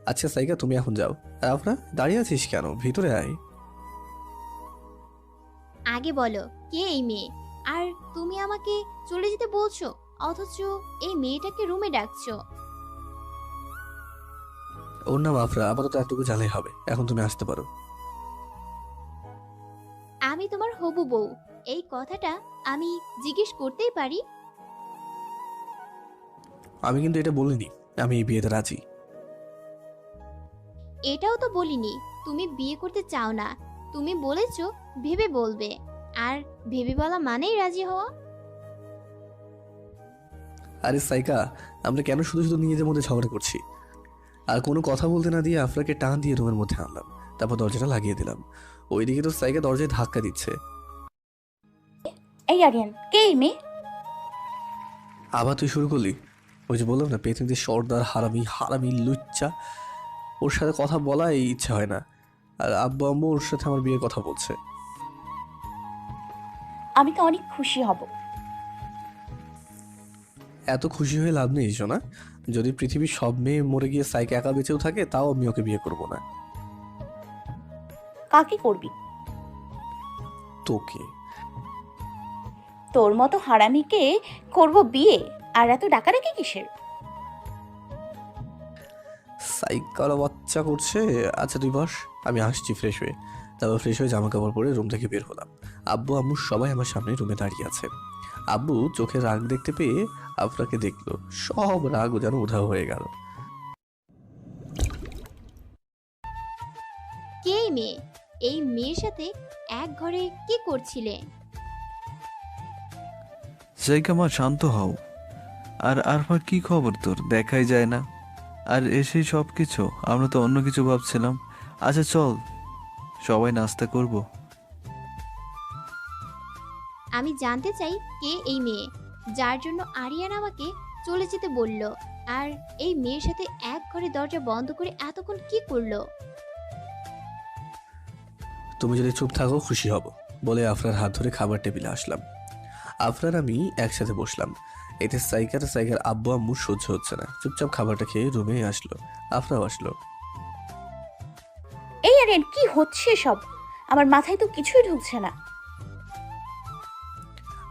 আচ্ছা সাইকা তুমি এখন যাও, আর আফরা দাঁড়িয়ে আছিস কেন? ভিতরে আয়। আগে বলো কে এই মেয়ে, আর তুমি আমাকে চলে যেতে বলছো, অথচ এই মেয়েটাকে রুমে ডাকছো। ওর নাম আফরা, আপাতত এতটুকু জানলেই হবে। এখন তুমি আসতে পারো। আমি তোমার হবু বউ, এই কথাটা আমি জিজ্ঞেস করতেই পারি? আমি কিন্তু এটা বলিনি আমি এই বিয়েতে রাজি। এটাও তো বলিনি তুমি বিয়ে করতে চাও না, তুমি বলেছো ভেবে বলবে, আর ভেবে বলা মানেই রাজি হওয়া। আরে সাইকা, আমরা কেন শুধু শুধু নিজেদের মধ্যে ঝগড়া করছি? আর কোনো কথা বলতে না দিয়ে আফরাকে টান দিয়ে রুমের মধ্যে আনলাম, তারপর দরজাটা লাগিয়ে দিলাম। ওইদিকে তো সাইকা দরজায় ধাক্কা দিচ্ছে। এই আরিয়ান, কে এই মেয়ে? আবার তুই শুরু করলি? ওই যে বললাম না, পেতনিতে সর্দার হারামি হারামি লুচ্চা, ওর সাথে কথা বলাই ইচ্ছা হয় না। আর আব্বু আম্মু ওর সাথে আমার বিয়ের কথা বলছে। আমি তো অনেক খুশি হব। এত খুশি হয়ে লাভ নেই সোনা। যদি পৃথিবীর সব মেয়ে মরে গিয়ে সাইকে একা বেঁচেও থাকে, তাও আমি ওকে বিয়ে করবো না। কাকে করবি? তোকে। তোর মতো হারামিকে করব বিয়ে, আর এত ডাকাডাকি কিসের? সাইকালা বাচ্চা করছে। আচ্ছা তুই বস, আমি আসছি ফ্রেশ হয়ে। তারপর ফ্রেশ হয়ে জামা কাপড় পরে রুম থেকে বের হলাম। আব্বু আম্মু সবাই আমার সামনে রুমে দাঁড়িয়ে আছে। আব্বু চোখে রাগ দেখতে পেয়ে আফরাকে দেখলো, সব রাগ যেন উধাও হয়ে গেল। কে এই মেয়ে? এই মেয়ের সাথে এক ঘরে কি করছিলে? সাইকা মা শান্ত হও। আর আরফা কি খবর তোর? দেখাই যায় না। আর এসেই সব কিছু, আমরা তো অন্য কিছু ভাবছিলাম। আচ্ছা চল সবাই নাস্তা করব। আমি জানতে চাই কে এই মেয়ে, যার জন্য আরিয়ান আমাকে চলে যেতে বলল, আর এই মেয়ের সাথে এক ঘরে দরজা বন্ধ করে এতক্ষণ কি করলো? তুমি যদি চুপ থাকো খুশি হব বলে আফরার হাত ধরে খাবার টেবিলে আসলাম। আফরার আমি একসাথে বসলাম। এতে সাইকার আব্বু আম্মু সহ্য হচ্ছে না, চুপচাপ খাবারটা খেয়ে রুমে আসলো। আফরাও আসলো। এই আরিয়ান, কি হচ্ছে সব? আমার মাথায় তো কিছুই ঢুকছে না।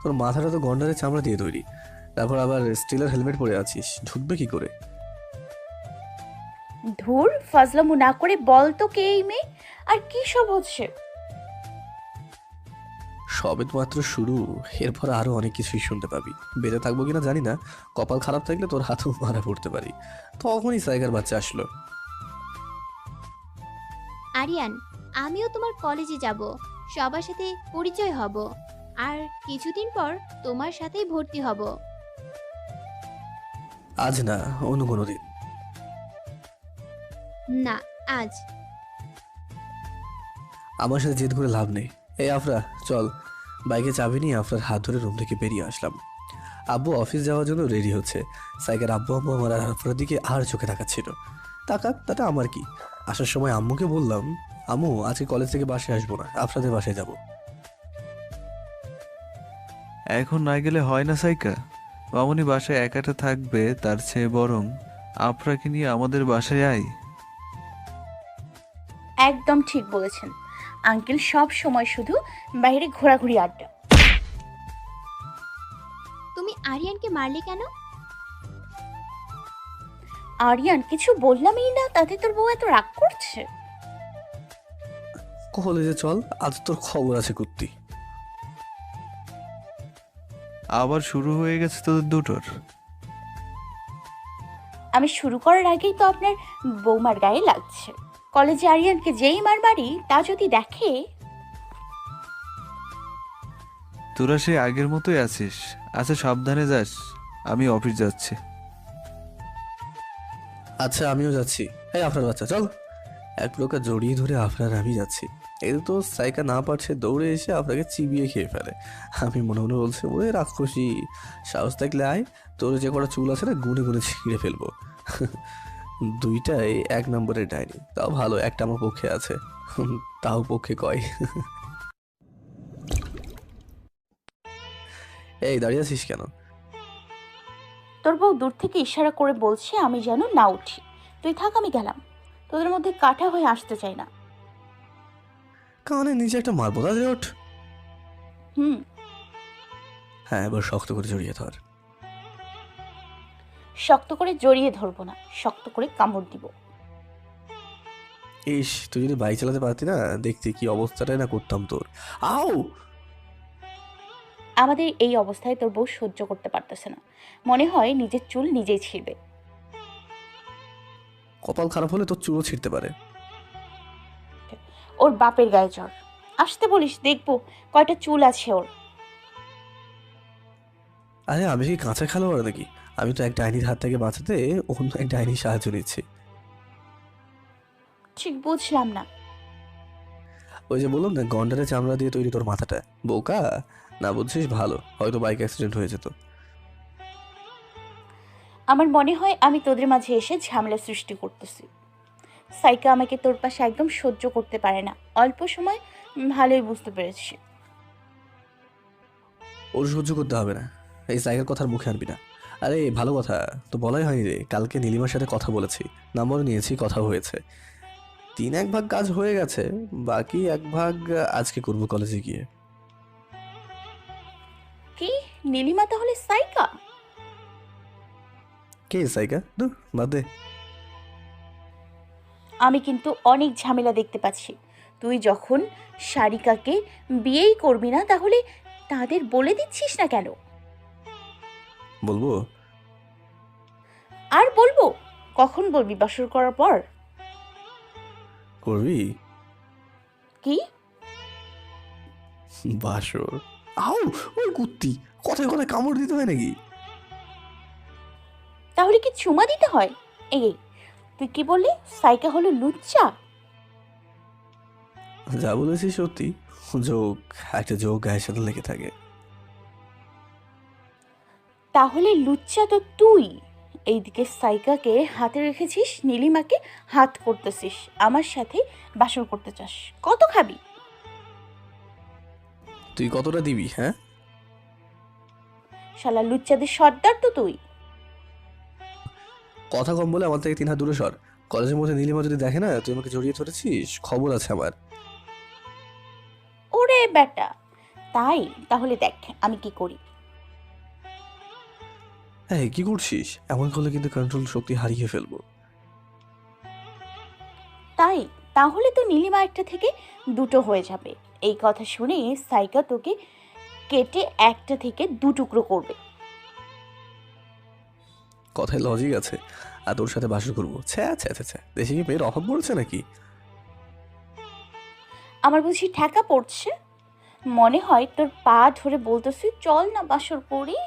তোর মাথাটা তো গন্ডারের চামড়া দিয়ে তৈরি, তারপর আবার স্টিলের হেলমেট পরে আছিস, ঢুকবে কি করে? ধুর, ফাজলামু না করে বল তো কে এই মেয়ে, আর কি সব হচ্ছে? সবে তো মাত্র শুরু, এরপর আরো অনেক কিছুই শুনতে পাবি। বেঁচে থাকবো কিনা জানি না, কপাল খারাপ থাকলে তোর হাতেও মারা পড়তে পারি। তখনই সাইকার বাচ্চা আসলো। আরিয়ান, আমিও তোমার কলেজে যাব, সবার সাথে পরিচয় হব, আর কিছুদিন পর তোমার সাথেই ভর্তি হব। আজ না, অন্য কোনো দিন। না, আজ। আমার সাথে জেদ করে লাভ নেই। এই আফরা চল। বাইকে চাবি নিয়ে আফরার হাত ধরে রুম থেকে বেরিয়ে আসলাম। আব্বু অফিস যাওয়ার জন্য রেডি হচ্ছে। সাইকের আব্বু আম্মু আমার আর আফরার দিকে আর চোখে তাকাচ্ছিল। তাকাক, তাতে আমার কি? আসার সময় আম্মুকে বললাম, আম্মু আজকে কলেজ থেকে বাসায় আসবো না, আফরাদের বাসায় যাব। এখন না গেলে হয় না সাইকা। মামুনি বাসায় একাটা থাকবে, তার চেয়ে বরং আফরাকে নিয়ে আমাদের বাসায় আয়। একদম ঠিক বলেছেন আঙ্কেল, সব সময় শুধু বাইরে ঘোরাঘুরি আড্ডা। তুমি আরিয়ানকে মারলে কেন? আরিয়ান, কিছু বললামই না, তাতে তোর বউ এত রাগ করছে? কলেজে চল, আজ তোর খবর আছে কুত্তি। আবার শুরু হয়ে গেছে তোদের দুটোর। আমি শুরু করার আগেই তো আপনার বৌমার গায়ে লাগছে। কলেজে আরিয়ানকে যেই মার মারি তা যদি দেখে। তোরা সেই আগের মতোই আছিস। আচ্ছা সাবধানে যাস, আমি অফিস যাচ্ছি। আচ্ছা আমিও যাচ্ছি। এই আপনার বাচ্চা চল। এক প্রকার জড়িয়ে ধরে আপনার আমি যাচ্ছি। এই তো সাইকা না পারছে, দৌড়ে এসে আপনাকে চিবিয়ে খেয়ে ফেলে। আমি মনে মনে বলছি, ওরে রাক্ষসী, সাহস থাকলে আয়, তোর যে কটা চুল আছে না গুনে গুনে ছিঁড়ে ফেলবো। দুইটাই এক নম্বরের ডাইনি, তাও ভালো একটা আমার পক্ষে আছে। তাও পক্ষে কয়। এই দাঁড়িয়ে আছিস কেন? তোর বউ দূর থেকে ইশারা করে বলছে আমি যেন না উঠি। তুই থাক, আমি গেলাম। তোদের মধ্যে কাটা হয়ে আসতে চাই না। কানে নিচে একটা মারবো, তাদের ওঠ। হুম। হ্যাঁ এবার শক্ত করে জড়িয়ে ধর। শক্ত করে জড়িয়ে ধরবো না, শক্ত করে কামড় দিব। ইস, তুই যদি বাইক চালাতে পারতি না, দেখতে কি অবস্থাটাই না করতাম তোর। আও! আমাদের এই অবস্থায় তোর বউ সহ্য করতে পারতেছে না। মনে হয় নিজের চুল নিজেই ছিঁড়বে। কপাল খারাপ হলে তোর চুলও ছিঁড়তে পারে। ওর বাপের গায়ে জ্বর। আসতে বলিস, দেখবো কয়টা চুল আছে ওর। আরে আমি কি কাঁচা খেলোয়াড় নাকি? আমি তো এক ডাইনির হাত থেকে বাঁচাতে অন্য এক ডাইনির সাহায্য নিচ্ছি। ঠিক বুঝলাম না। ওই যে বললাম না, গন্ডারের চামড়া দিয়ে তৈরি তোর মাথাটা। বোকা না, বুঝছিস ভালো, হয়তো বাইক অ্যাক্সিডেন্ট হয়ে যেত। আমার মনে হয় আমি তোদের মাঝে এসে ঝামেলা সৃষ্টি করতেছি। সাইকা আমাকে তোর পাশে একদম সহ্য করতে পারে না। অল্প সময় ভালোই বুঝতে পেরেছি। ওর সহ্য করতে হবে না, এই সাইকেল কথার মুখে আনবি না। আরে ভালো কথা তো বলাই হয়নি রে, কালকে নীলিমার সাথে কথা বলেছি, নাম্বার নিয়েছি, কথা হয়েছে। 3/1 কাজ হয়ে গেছে, বাকি 1 আজকে করবো কলেজে গিয়ে। কি নীলিমা তাহলে সাইকা? কে সাইকা? দূর বাদ দে। আমি কিন্তু অনেক ঝামেলা দেখতে পাচ্ছি। তুই যখন সারিকাকে বিয়েই করবি না, তাহলে তাদের বলে দিচ্ছিস না কেন? বলবো? আর বলবো? কখন বলবি? বাসর করার পর? করবি? কি? বাসর? আউ! ওই কুত্তি, কথায় কথায় কামড় দিতে হয় নাকি? তাহলে কি চুমা দিতে হয়? এই তুই কি বললি? সাইকা হলো লুচ্চা? যা বলেছি সত্যি। যোগ, একটা যোগ গায়ের সাথে লেগে থাকে। তাহলে লুচ্চা তো তুই। এইদিকে সাইকাকে হাতে রেখেছিস, নীলিমাকে হাত করতেছিস, আমার সাথে বাসর করতে চাস। কত খাবি? তুই কতটা দিবি? হ্যাঁ, শালা লুচ্চাদের সর্দার তো তুই। কথা কম বলে আমার থেকে 3 হাত দূরে সর। কলেজের মধ্যে নীলিমা যদি দেখে না তুই আমাকে জড়িয়ে ধরেছিস, খবর আছে আমার। ওরে বেটা, তাই? তাহলে দেখ আমি কি করি। এই কি করছিস? এমন করলে কিন্তু কন্ট্রোল শক্তি হারিয়ে ফেলবো। তাই? তাহলে তো নীলিমা একটা থেকে দুটো হয়ে যাবে। এই কথা শুনে সাইকা তোকে কেটে একটা থেকে 2 টুকরো করবে। কথায় লজিক আছে। আর তোর সাথে বাসর করবো? ছ্যা ছ্যা ছ্যা ছ্যা, দেশে কি মেয়ের অভাব পড়ছে নাকি? আমার বুঝি ঠেকা পড়ছে? মনে হয় তোর পা ধরে বলতেছি চল না বাসর করি।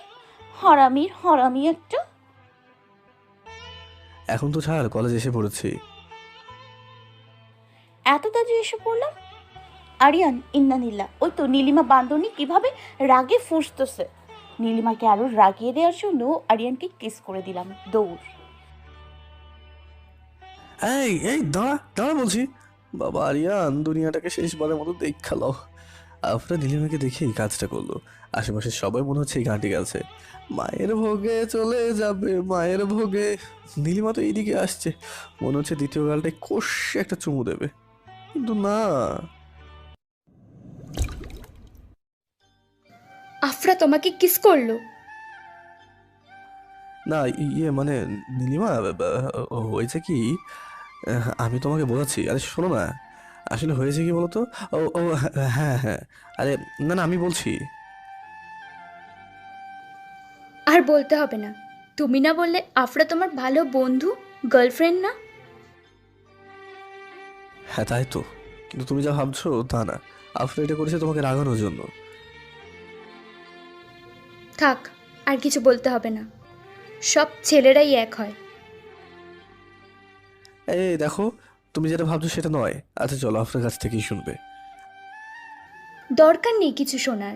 হারামির হারামি একটা। এখন তো ছাড়, কলেজ এসে পড়েছি। এত তাজে এসে পড়লাম। আরিয়ান ইন্নানিল্লা, ওই তো নীলিমা বান্দনি কিভাবে রাগে ফুঁসতেছে। নীলিমাকে আরো রাগিয়ে দেওয়ার জন্য আরিয়ানকে কিস করে দিলাম। দৌড়। এই এই দাঁড়া দাঁড়া বলছি। বাবা আরিয়ান, দুনিয়াটাকে শেষবারের মতো দেখালো। আপনার নীলিমাকে দেখেই কাজটা করলো। আশেপাশে সবাই মনে হচ্ছে এই গানটি গাছে, মায়ের ভোগে চলে যাবে মায়ের ভোগে। নীলিমা তো এইদিকে আসছে, মনে হচ্ছে দ্বিতীয় গালটায় কষে একটা চুমু দেবে, কিন্তু না। আফরা তোমাকে কিস করলো? না ইয়ে মানে নীলিমা, হয়েছে কি, আমি তোমাকে বোঝাচ্ছি। আরে শোনো না, আসলে হয়েছে কি বলতো। ও ও হ্যাঁ হ্যাঁ, আরে না না আমি বলছি। আর বলতে হবে না। তুমি না বললে আফরা তোমার ভালো বন্ধু, গার্লফ্রেন্ড না? হ্যাঁ তাই তো, কিন্তু তুমি যা ভাবছো তা না। আফরা এটা করেছে তোমাকে রাগানোর জন্য। থাক, আর কিছু বলতে হবে না। সব ছেলেরাই এক হয়। এই দেখো, তুমি যেটা ভাবছো সেটা নয়। আচ্ছা চলো, আফরার কাছ থেকেই শুনবে। দরকার নেই কিছু শোনার।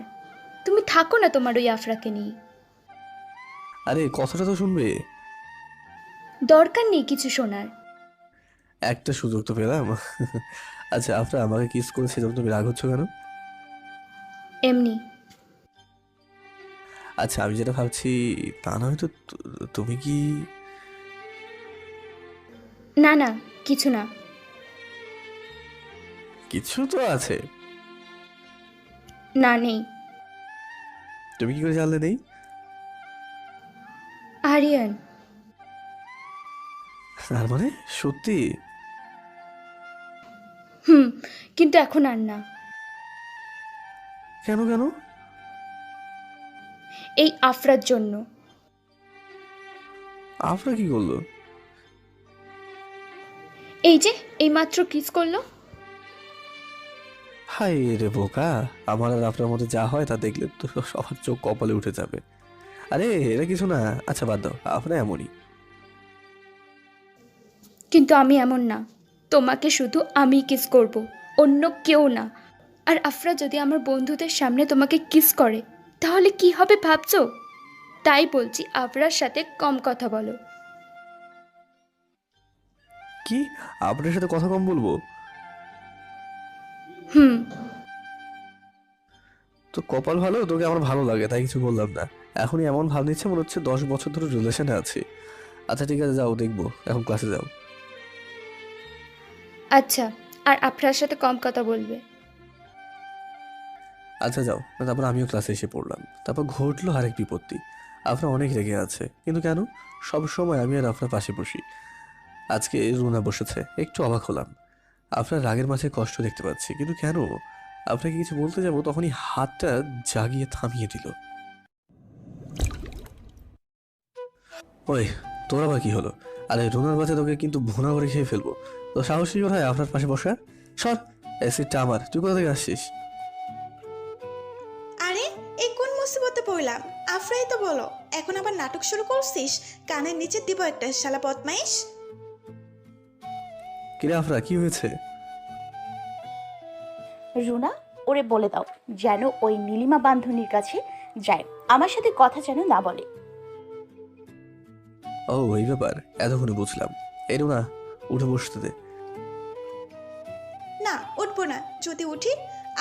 তুমি থাকো না তোমার ওই আফরাকে নিয়ে। আরে কথাটা তো শুনবে। দরকার নেই কিছু শোনার। একটা সুযোগ তো পেলাম। আচ্ছা আফরা আমাকে কিস করেছে যখন তুমি রাগ হচ্ছ কেন? এমনি। আচ্ছা আমি যেটা ভাবছি তা নয় তো, তুমি কি? না না, কিছু না। কিছু তো আছে। না, নেই। তুমি কি করে জানলে নেই? আরিয়ান। তার মানে সত্যি? কিন্তু এখন আর না। কেন কেন? এই আফরার জন্য। আফরা কি করলো? এই যে এইমাত্র কিস করলো। হাই রে বোকা, আমার আর আপনার মধ্যে যা হয় তা দেখলে তো সবার চোখ কপালে উঠে যাবে। আরে এটা কিছু না। আচ্ছা বাদ দাও, আপনার এমনই। কিন্তু আমি এমন না। তোমাকে শুধু আমি কিস করব, অন্য কেউ না। আর আফরা যদি আমার বন্ধুদের সামনে তোমাকে কিস করে তাহলে কি হবে ভাবছো? তাই বলছি আফরার সাথে কম কথা বলো। কি? আপনার সাথে কথা কম বলবো? হুম। তো কপাল ভালো, তোকে আমার ভালো লাগে তাই কিছু বললাম না। এখনই এমন ভাব নিচ্ছে মনে হচ্ছে 10 বছর ধরে রিলেশনে আছি। আচ্ছা ঠিক আছে, যাও দেখবো, এখন ক্লাসে যাও। আচ্ছা, আর আফরার সাথে কম কথা বলবে। আচ্ছা যাও। তারপর আমিও ক্লাসে এসে পড়লাম। তারপর ঘটলো আরেক বিপত্তি। আপনার অনেক রেগে আছে, কিন্তু কেন? সব সময় আমি আর আপনার পাশে বসি। আজকে রুনা বসেছে, একটু অবাক হলাম। আপনার রাগের মাঝে কষ্ট দেখতে পাচ্ছি, কিন্তু কেন? আপনাকে কিছু বলতে যাবো তখনই হাতটা জাগিয়ে থামিয়ে দিল। ওই, তোর আবার কি হলো? আরে রুনার বাচ্চা, তোকে কিন্তু ভুনা করে খেয়ে ফেলবো। তো সাহসী কোথায় আপনার পাশে বসা? সর, অ্যাসিডটা আমার। তুই কোথা থেকে আসছিস? আরে এই কোন মুসিবতে পড়লাম? আফরাই তো বলো, এখন আবার নাটক শুরু করছিস? কানের নিচে দিব একটা, শালা বদমাইশ। কিরে আফরা, কি হয়েছে? রুনা, ওরে বলে দাও যেন ওই নীলিমা বান্ধবীর কাছে যায়, আমার সাথে কথা যেন না বলে। ও এই ব্যাপার, এতক্ষণে বুঝলাম। এই রুনা, উঠে বসতে দে। না, উঠবো না। যদি উঠি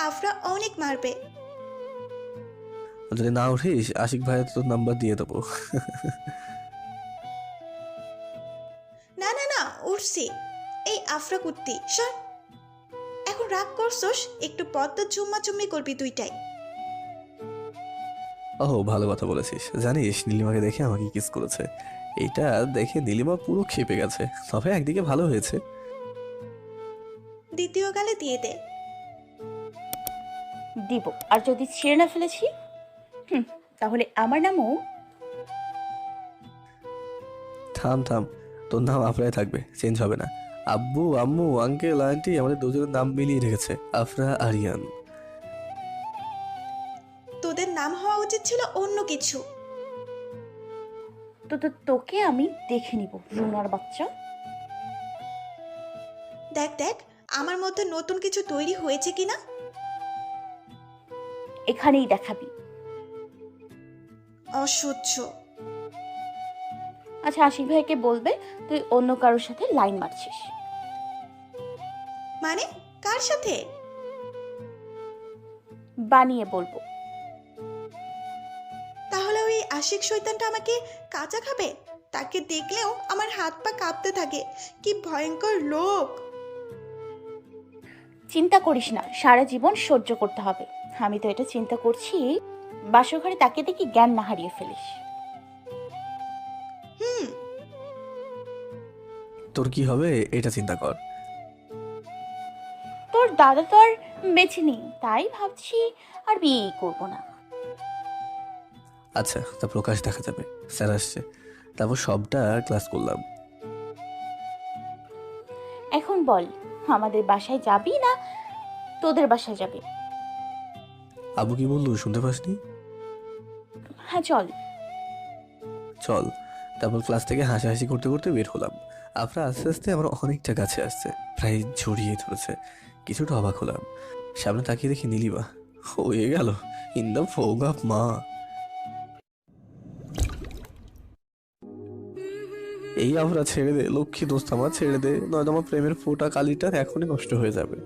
আফরা অনেক মারবে। যদি না উঠিস আশিক ভাইয়ের তোর নাম্বার দিয়ে দেবো। না না না, উঠছি। এই আফরা কুত্তি, সর। এখন রাগ করছস, একটু পদ্ম চুম্মা চুম্মি করবি দুইটাই। ও ভালো কথা বলেছিস। জানিস নীলিমাকে দেখে আমাকে কিস করেছে। এইটা দেখে নীলিমা পুরো ক্ষেপে গেছে। তবে একদিকে ভালো হয়েছে। দ্বিতীয় গালে দিয়ে দে। দিব, আর যদি ছিঁড়ে না ফেলেছি তাহলে আমার নামও। থাম থাম, তোর নাম আফরাই থাকবে, চেঞ্জ হবে না। আব্বু আম্মু আঙ্কেল আন্টি আমাদের দুজনের নাম মিলিয়ে রেখেছে, আফরা আরিয়ান। তোদের নাম হওয়া উচিত ছিল অন্য কিছু। তোকে আমি দেখে নিব রুনার বাচ্চা। দেখ দেখ আমার মধ্যে নতুন কিছু তৈরি হয়েছে কিনা। এখানেই দেখাবি। অসহ্য। আচ্ছা আশিক ভাইকে বলবে তুই অন্য কারোর সাথে লাইন মারছিস। মানে কার সাথে? বানিয়ে বলবো। তাহলে ওই আশিক শয়তানটা আমাকে কাঁচা খাবে? তাকে দেখলেও আমার হাত পা কাঁপতে থাকে। কি ভয়ঙ্কর লোক। চিন্তা করিস না, সারা জীবন সহ্য করতে হবে। আমি তো এটা চিন্তা করছি, বাসর ঘরে তাকে দেখি জ্ঞান না হারিয়ে ফেলিস। তোর কি হবে এটা চিন্তা কর। তোর দাদা তো আর বেঁচে নেই, তাই ভাবছি আর বিয়ে করবো না। আচ্ছা, তা প্রকাশ দেখা যাবে, স্যার আসছে। তারপর সবটা ক্লাস করলাম। এখন বল, আমাদের বাসায় যাবি না তোদের বাসায় যাবি? আবু কি বললো শুনতে পাসনি? হ্যাঁ চল। চল। তারপর ক্লাস থেকে হাসাহাসি করতে করতে বের হলাম। আফরা আস্তে আস্তে আমার অনেকটা কাছে আসছে, প্রায় জড়িয়ে ধরেছে। কিছুটা অবাক হলাম, সামনে তাকিয়ে দেখি নীলিমা। হয়ে গেল ইন দ্য ফোগ অফ মা। এই আফরা ছেড়ে দে, লক্ষ্মী দোস্ত আমার, ছেড়ে দে, নয়তো আমার প্রেমের ফোঁটা কালিটা এখনই নষ্ট হয়ে যাবে।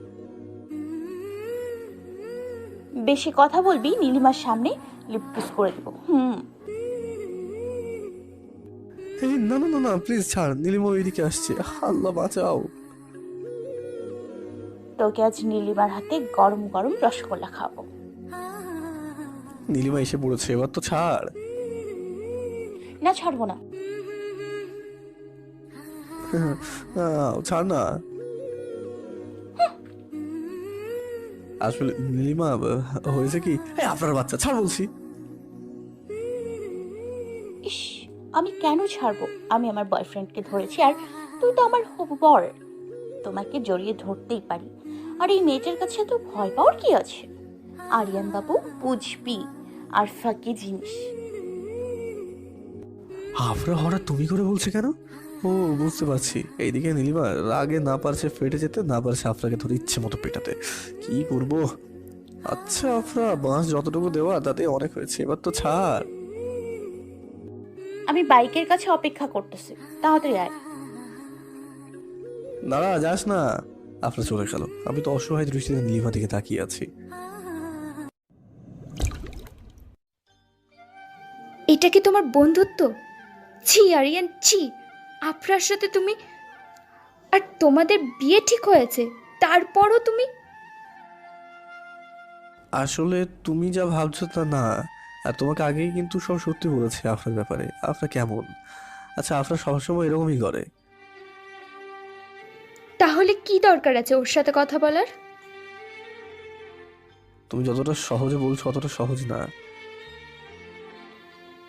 বেশি কথা বলবি নীলিমার সামনে লিপ কিস করে দিব। এই না না না না, প্লিজ ছাড়, নীলিমা ওইদিকে আসছে, আল্লাহ বাঁচাও। তোকে আজ নীলিমার হাতে গরম গরম রসগোল্লা খাবো। নীলিমা এসে পড়েছে, এবার তো ছাড়। না ছাড়বো না। ছাড় না। আসলে নীলিমা হয়েছে কি, আপনার বাচ্চা, ছাড় বলছি। ইস, আমি কেন ছাড়বো? আমি আমার বয়ফ্রেন্ডকে ধরেছি আর তুই তো আমার হবু বর। তোমাকে জড়িয়ে ধরতেই পারি। আর এই মেয়েটার কাছে তো ভয় পাওয়ার কি আছে? আরিয়ান বাবু বুঝবি আর ফাঁকি জিনিস। আপনার হঠাৎ তুমি করে বলছে কেন? ও বুঝতে পারছি, এইদিকে নীলিমা রাগে না পারছে ফেটে যেতে, না পারছে আপনাকে ধরে ইচ্ছে মতো পেটাতে। কি করব? আচ্ছা আফরা, বাঁশ যতটুকু দেওয়া তাতে অনেক হয়েছে, এবার তো ছাড়। আমি বাইকের কাছে অপেক্ষা করতেছি, তাড়াতাড়ি আয়। দাঁড়া, যাস না। আপনার চলে গেল, আমি তো অসহায় দৃষ্টিতে নীলিমা দিকে তাকিয়ে আছি। এটা কি তোমার বন্ধুত্ব? ছি আরিয়ান, ছি। আফরার সাথে তুমি, আর তোমাদের বিয়ে ঠিক হয়েছে, তারপরও তুমি। আসলে তুমি যা ভাবছো তা না, আর তোমাকে আগেই কিন্তু সব সত্যি বলেছে আপনার ব্যাপারে। আপনার কেমন? আচ্ছা, আপনার সবসময় এরকমই করে? তাহলে কি দরকার আছে ওর সাথে কথা বলার? তুমি যতটা সহজে বলছো অতটা সহজ না।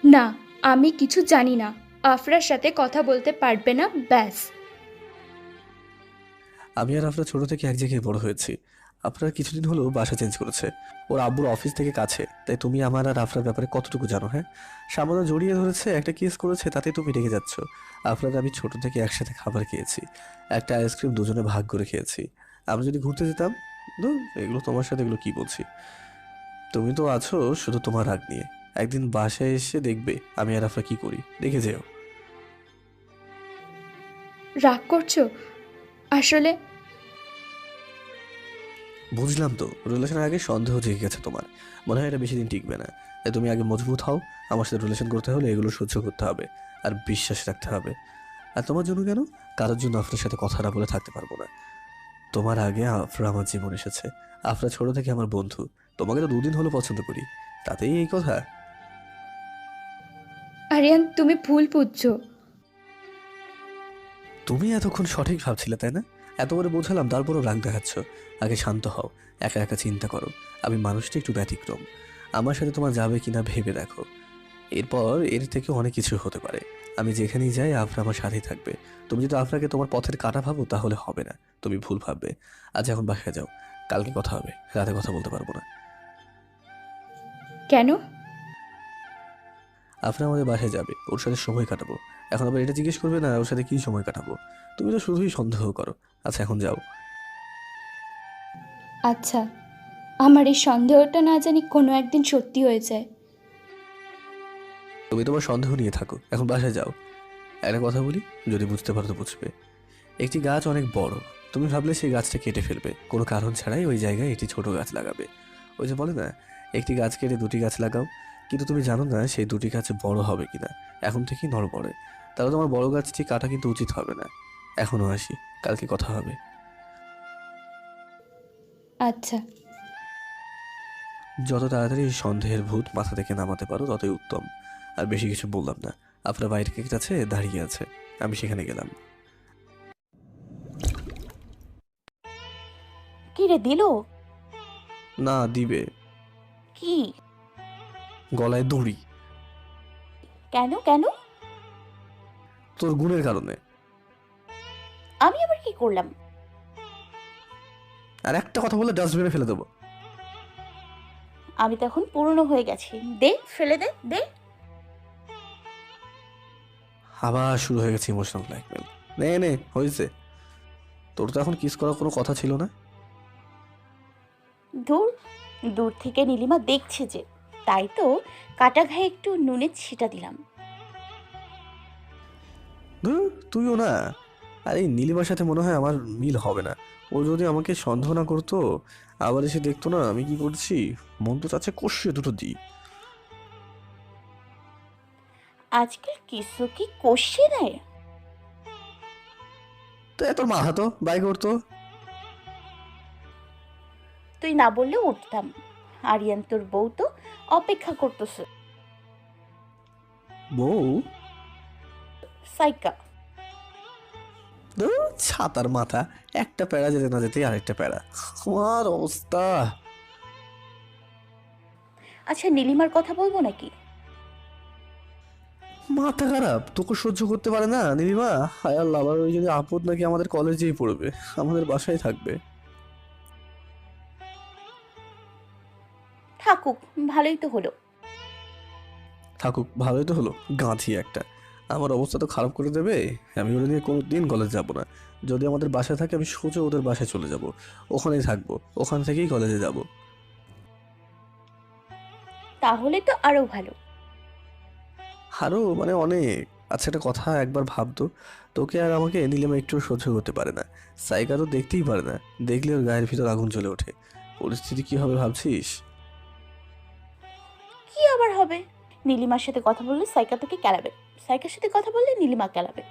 না, আমি কিছু জানি না। আফরার সাথে কথা বলতে পারবে না, ব্যাস। আমি আর আপনার ছোট থেকে এক জায়গায় বড় হয়েছি। আপনার কিছুদিন হলো বাসা চেঞ্জ করেছে, ওর আব্বুর অফিস থেকে কাছে। তাই তুমি আমার আর আপনার ব্যাপারে কতটুকু জানো? হ্যাঁ, সামান্য জড়িয়ে ধরেছে, একটা কেস করেছে, তাতে তুমি রেগে যাচ্ছ। আপনার আমি ছোট থেকে একসাথে খাবার খেয়েছি, একটা আইসক্রিম দুজনে ভাগ করে খেয়েছি। আমরা যদি ঘুরতে যেতাম, এগুলো তোমার সাথে এগুলো কি বলছি। তুমি তো আছো শুধু তোমার রাগ নিয়ে। একদিন বাসায় এসে দেখবে আমি আর আপনার কি করি, দেখে যেও। রাগ করছো? আসলে বুঝলাম তো, রিলেশনের আগে সন্দেহ জেগে গেছে তোমার। মনে হয় এটা বেশি দিন টিকবে না। তাই তুমি আগে মজবুত হও। আমার সাথে রিলেশন করতে হলে এগুলো সহ্য করতে হবে, আর বিশ্বাস রাখতে হবে। আর তোমার জন্য কেন, কারোর জন্য আপনার সাথে কথা না বলে থাকতে পারবো না। তোমার আগে আফরা আমার জীবন এসেছে। আফরা ছোট থেকে আমার বন্ধু। তোমাকে তো 2 দিন হলো পছন্দ করি, তাতেই এই কথা? আরিয়ান, তুমি ভুল বুঝছো। তুমি এতক্ষণ সঠিক ভাবছিলে তাই না? এত করে বোঝালাম তারপরও রাগ দেখাচ্ছ। আগে শান্ত হও, একা একা চিন্তা করো। আমি মানুষটা একটু ব্যতিক্রম, আমার সাথে তোমার যাবে কিনা ভেবে দেখো। এরপর এর থেকে অনেক কিছু হতে পারে। আমি যেখানেই যাই আফরা আমার সাথেই থাকবে। তুমি যদি আফরাকে তোমার পথের কাঁটা ভাবো তাহলে হবে না, তুমি ভুল ভাববে। আজ এখন বাসায় যাও, কালকে কথা হবে, রাতে কথা বলতে পারবো না। কেন? আফরা আমাদের বাসায় যাবে, ওর সাথে সময় কাটাবো। এখন আবার এটা জিজ্ঞেস করবে না ওর সাথে কি সময় কাটাবো? তুমি তো শুধুই সন্দেহ করো। আচ্ছা এখন যাও। আচ্ছা, আমার এই সন্দেহটা না জানি কোনো একদিন সত্যি হয়ে যায়। তুমি তোমার সন্দেহ নিয়ে থাকো, এখন বাসায় যাও। একটা কথা বলি, যদি বুঝতে পারো তো বুঝবে। একটি গাছ অনেক বড়, তুমি ভাবলে সেই গাছটা কেটে ফেলবে, কোনো কারণ ছাড়াই ওই জায়গায় একটি ছোট গাছ লাগাবে। ওই যে বলে না, একটি গাছ কেটে 2টি গাছ লাগাও। কিন্তু তুমি জানো না সেই 2টি গাছ বড় হবে কিনা, এখন থেকেই নড়বড়ে। তাহলে তোমার বড় গাছটি কাটা কিন্তু উচিত হবে না। এখনো আসি, কালকে কথা হবে। আচ্ছা। যত তাড়াতাড়ি এই সন্দেহের ভূত মাথা থেকে নামাতে পারো ততই উত্তম। আর বেশি কিছু বললাম না। আপনার বাইরে কাছে দাঁড়িয়ে আছে, আমি সেখানে গেলাম। কি রে, দিল? না, দিবে। কি? গলায় দড়ি। কেন কেন? তোর গুণের কারণে। আমি আবার কি করলাম? আর একটা কথা বলে ডাস্টবিনে ফেলে দেবো। আমি তো এখন পুরনো হয়ে গেছি। দে, ফেলে দে, দে। আবার শুরু হয়ে গেছে ইমোশনাল ব্ল্যাকমেল। নে নে, হয়েছে। তোর তো এখন কিস করার কোনো কথা ছিল না। দূর দূর থেকে নীলিমা দেখছে যে, তাই তো কাটা ঘায়ে একটু নুনের ছিটা দিলাম। ধুর, তুইও না। আর এই নীলিমার সাথে মনে হয় আমার মিল হবে না। ও যদি আমাকে সন্দেহ না করতো, আবার এসে দেখতো না আমি কি করছি, মন তো চাচ্ছে কষিয়ে দুটো দিই। আজকাল কিছু কি কষিয়ে দেয়? তো এত মাথা তো বাই করতো। তুই না বললে উঠতাম। আরিয়ান তোর বউ তো অপেক্ষা করতেছে। বউ? সাইকা। ধুর, ছাতার মাথা, একটা প্যারা যেতে না যেতেই আরেকটা প্যারা। আমার অবস্থা। আচ্ছা, নীলিমার কথা বলবো নাকি? মাথা খারাপ, তোকে সহ্য করতে পারে না নীলিমা। হায় আল্লাহ, আবার ওই যদি আপদ নাকি আমাদের কলেজেই পড়বে, আমাদের বাসায় থাকবে। থাকুক, ভালোই তো হলো। থাকুক, ভালোই তো হলো। গাঁথি একটা, আমার অবস্থা তো খারাপ করে দেবে। আমি ওরা নিয়ে কোনো দিন কলেজ যাব না। যদি আমাদের বাসায় থাকে আমি সোজা ওদের বাসায় চলে যাব, ওখানেই থাকবো, ওখান থেকেই কলেজে যাব। তাহলে তো আরো ভালো। আরও মানে অনেক। আচ্ছা, একটা কথা একবার ভাবতো, তোকে আর আমাকে নীলিমা একটু সহ্য করতে পারে না। সাইকা তো দেখতেই পারে না, দেখলে ওর গায়ের ভিতর আগুন জ্বলে ওঠে। পরিস্থিতি কি হবে ভাবছিস? কি আবার হবে? নীলিমার সাথে কথা বললে সাইকা তোকে কেলাবে, সাইকার সাথে কথা বললে নীলিমা কেলাবে,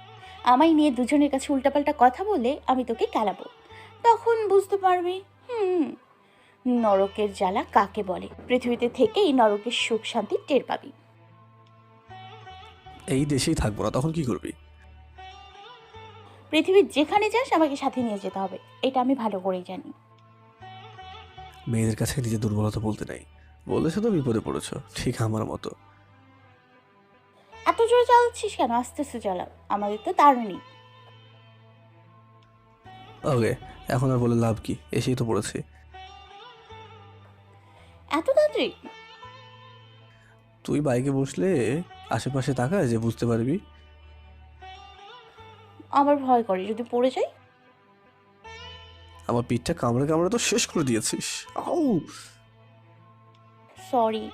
আমায় নিয়ে দুজনের কাছে উল্টাপাল্টা কথা বললে আমি তোকে কেলাবো। তখন বুঝতে পারবি নরকের জ্বালা কাকে বলে। পৃথিবীতে থেকেই নরকের সুখ শান্তি টের পাবি। এই দেশেই থাকবো না, তখন কি করবি? পৃথিবীর যেখানে যাস আমাকে সাথে নিয়ে যেতে হবে, এটা আমি ভালো করেই জানি। মেয়েদের কাছে নিজের দুর্বলতা বলতে নাই, বলেছো তো বিপদে পড়েছো, ঠিক আমার মতো। এত জোরে চালাচ্ছিস কেন? আস্তে আস্তে চালা, আমাদের তো দারুণই। ওকে, এখন আর বলে লাভ কি, এসেই তো পড়েছি। এত তাড়াতাড়ি? তুই বাইকে বসলে আশেপাশে তাকায় যে বুঝতে পারবি। আমার ভয় করে যদি পড়ে যাই। আমার পিঠটা কামড়ে কামড়ে তো শেষ করে দিয়েছিস। আউ সরি।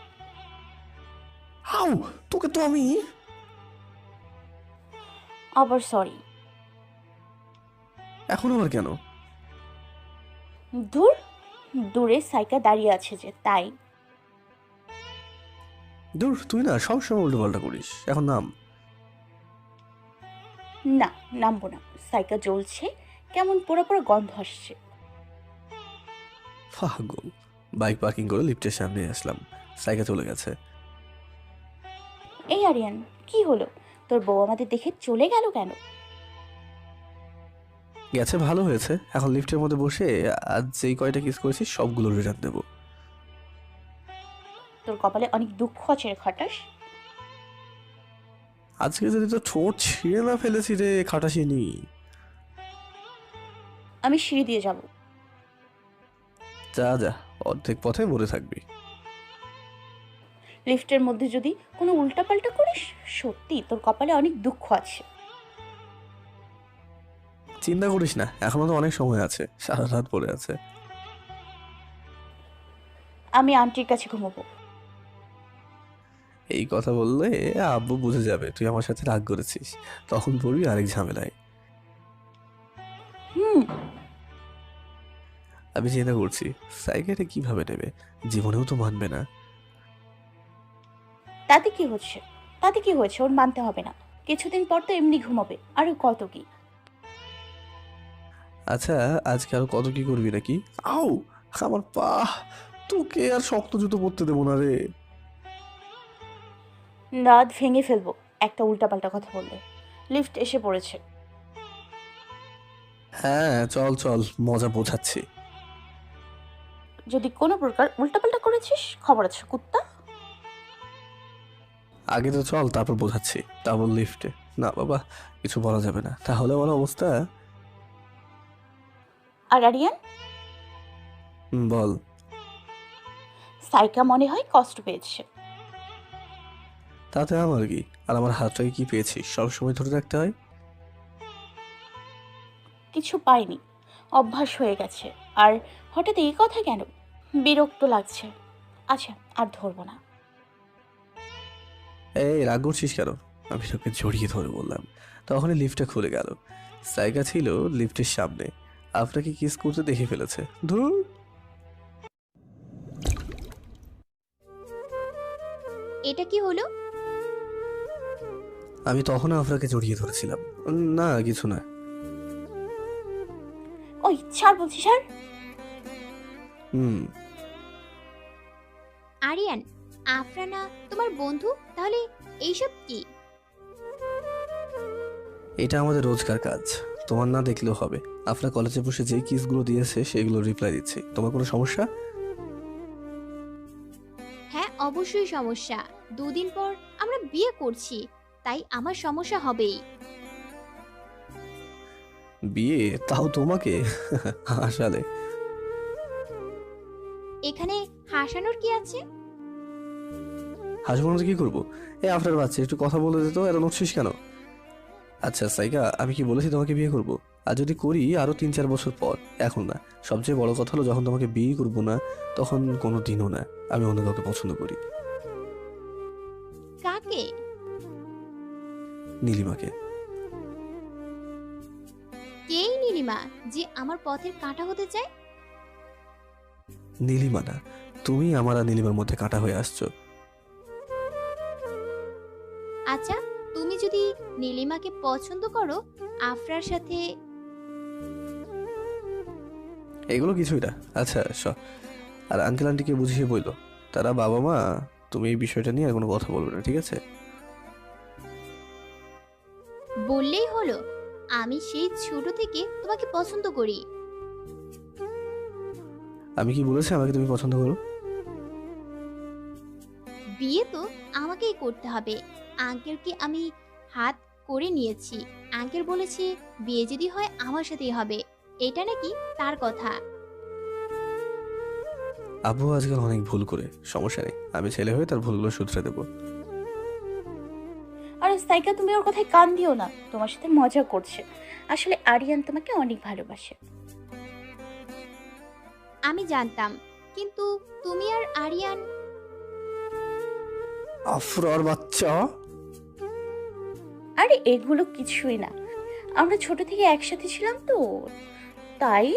আউ, তোকে তো আমি। আবার সরি। এখন আবার কেন? দূর, দূরে সাইকা দাঁড়িয়ে আছে যে, তাই। দূর, তুই না সবসময় উল্টো পাল্টা করিস, এখন নাম। না, নামবো না। সাইকা জ্বলছে, কেমন পোড়া পোড়া গন্ধ আসছে। পাগল। বাইক পার্কিং করে লিফটের সামনে আসলাম, সাইকেল চলে গেছে। এই আরিয়ান, কি হলো? তোর বউ আমাদের দেখে চলে গেল কেন? গেছে ভালো হয়েছে, এখন লিফটের মধ্যে বসে আজ যেই কয়টা কিস করেছি সবগুলো রিটার্ন দেবো। তোর কপালে অনেক দুঃখ আছে রে খটাস। আজকে যদি তো ঠোঁট ছিঁড়ে না ফেলেছি রে খাটাসিনি। আমি সিঁড়ি দিয়ে যাব। যা যা, অর্ধেক পথে মরে থাকবি। লিফটের মধ্যে যদি কোনো উল্টাপাল্টা করিস, সত্যি তোর কপালে অনেক দুঃখ আছে। চিন্তা করিস না, এখনো তো অনেক সময় আছে, সারা রাত পড়ে আছে। আমি আন্টির কাছে ঘুমাবো। এই কথা বললে আব্বু বুঝে যাবে তুই আমার সাথে রাগ করেছিস, তখন পড়বি আরেক ঝামেলায়। আমি চিন্তা করছি সাইকেলটা কিভাবে নেবে, জীবনেও তো মানবে না। তাতে কি হচ্ছে? তাতে কি হয়েছে? ওর মানতে হবে না, কিছুদিন পর তো এমনি ঘুমাবে। আর কত কি। আচ্ছা, আজকে আরো কত কি করবি নাকি? আউ, আমার পা, তোকে আর শক্ত জুতো পরতে দেবো না রে। রাত ভেঙে ফেলবো একটা উল্টাপাল্টা কথা বললে। লিফট এসে পড়েছে। হ্যাঁ চল চল, মজা বোঝাচ্ছি। যদি কোনো প্রকার উল্টাপাল্টা করেছিস খবর আছে কুত্তা। আগে তো চল, তারপর বোঝাচ্ছি। তারপর লিফটে। না বাবা, কিছু বলা যাবে না, তাহলে আমার অবস্থা। আর আরিয়ান, বল। সাইকা মনে হয় কষ্ট পেয়েছে। তাতে আমার কি? আর আমার হাতটাকে কি পেয়েছি সবসময় ধরে রাখতে হয়? কিছু পাইনি, অভ্যাস হয়ে গেছে। আর হঠাৎ এই কথা কেন? বিরক্ত লাগছে। আচ্ছা, আর ধরবো না। এই রাগ করছিস কেন? আমি তোকে জড়িয়ে ধরে বললাম। তখনই লিফটটা খুলে গেল। সাইকা ছিল লিফটের সামনে, আপনাকে কিস করতে দেখে ফেলেছে। ধুর। এটা কি হলো? আমি তখন আপনাকে জড়িয়ে ধরেছিলাম। না কিছু না। ওই ছাড় বলছি, ছাড়। হুম। আরিয়ান, আফরানা তোমার বন্ধু, তাহলে এইসব কি? এটা আমাদের রোজকার কাজ, তোমার না দেখলেও হবে। আপনার কলেজে বসে যেই কিসগুলো দিয়েছে সেগুলো রিপ্লাই দিচ্ছি। তোমার কোনো সমস্যা? হ্যাঁ, অবশ্যই সমস্যা। 2 দিন পর আমরা বিয়ে করছি, তাই আমার সমস্যা হবেই। বিয়ে? তাও তোমাকে? আসলে এখানে হাসানোর কি আছে? হাসবো না তো কি করবো? এই আপনার বাচ্চা, একটু কথা বলে দিত, এত নড়ছিস কেন? আচ্ছা সাইকা, আমি কি বলেছি তোমাকে বিয়ে করব? আর যদি করি আরো 3-4 বছর পর, এখন না। সবচেয়ে বড় কথা হলো, যখন তোমাকে বিয়ে করবো না তখন কোনো দিনও না। আমি অন্য কাউকে পছন্দ করি। কাকে? নীলিমাকে। কেই নীলিমা যে আমার পথের কাঁটা হতে চায়? নীলিমা না, তুমি আমার আর নীলিমার মধ্যে কাটা হয়ে আসছো। আচ্ছা, তুমি যদি নীলিমাকে পছন্দ করো, আফরার সাথে। এগুলো কিছুই না। আচ্ছা আর আঙ্কেল আন্টিকে বুঝিয়ে বললো, তারা বাবা মা, তুমি এই বিষয়টা নিয়ে আর কোনো কথা বলবে না, ঠিক আছে? বললেই হলো, আমি সেই ছোট থেকে তোমাকে পছন্দ করি। আমি কি বলেছি আমাকে তুমি পছন্দ করো? বিয়ে তো আমাকেই করতে হবে। আঙ্কেলকে আমি হাত করে নিয়েছি। আঙ্কেল বলেছে বিয়ে যদি হয় আমার সাথেই হবে। এটা নাকি তার কথা। আব্বু আজকাল অনেক ভুল করে, সমস্যা নেই, আমি ছেলে হয়ে তার ভুলগুলো শুধরে দেবো। আর সাইকা, তুমি ওর কথায় কান দিও না, তোমার সাথে মজা করছে। আসলে আরিয়ান তোমাকে অনেক ভালোবাসে। আমি জানতাম, কিন্তু তুমি আর আরিয়ান। আফরার বাচ্চা। আরে এগুলো কিছুই না, আমরা ছোট থেকে একসাথে ছিলাম তো, তাই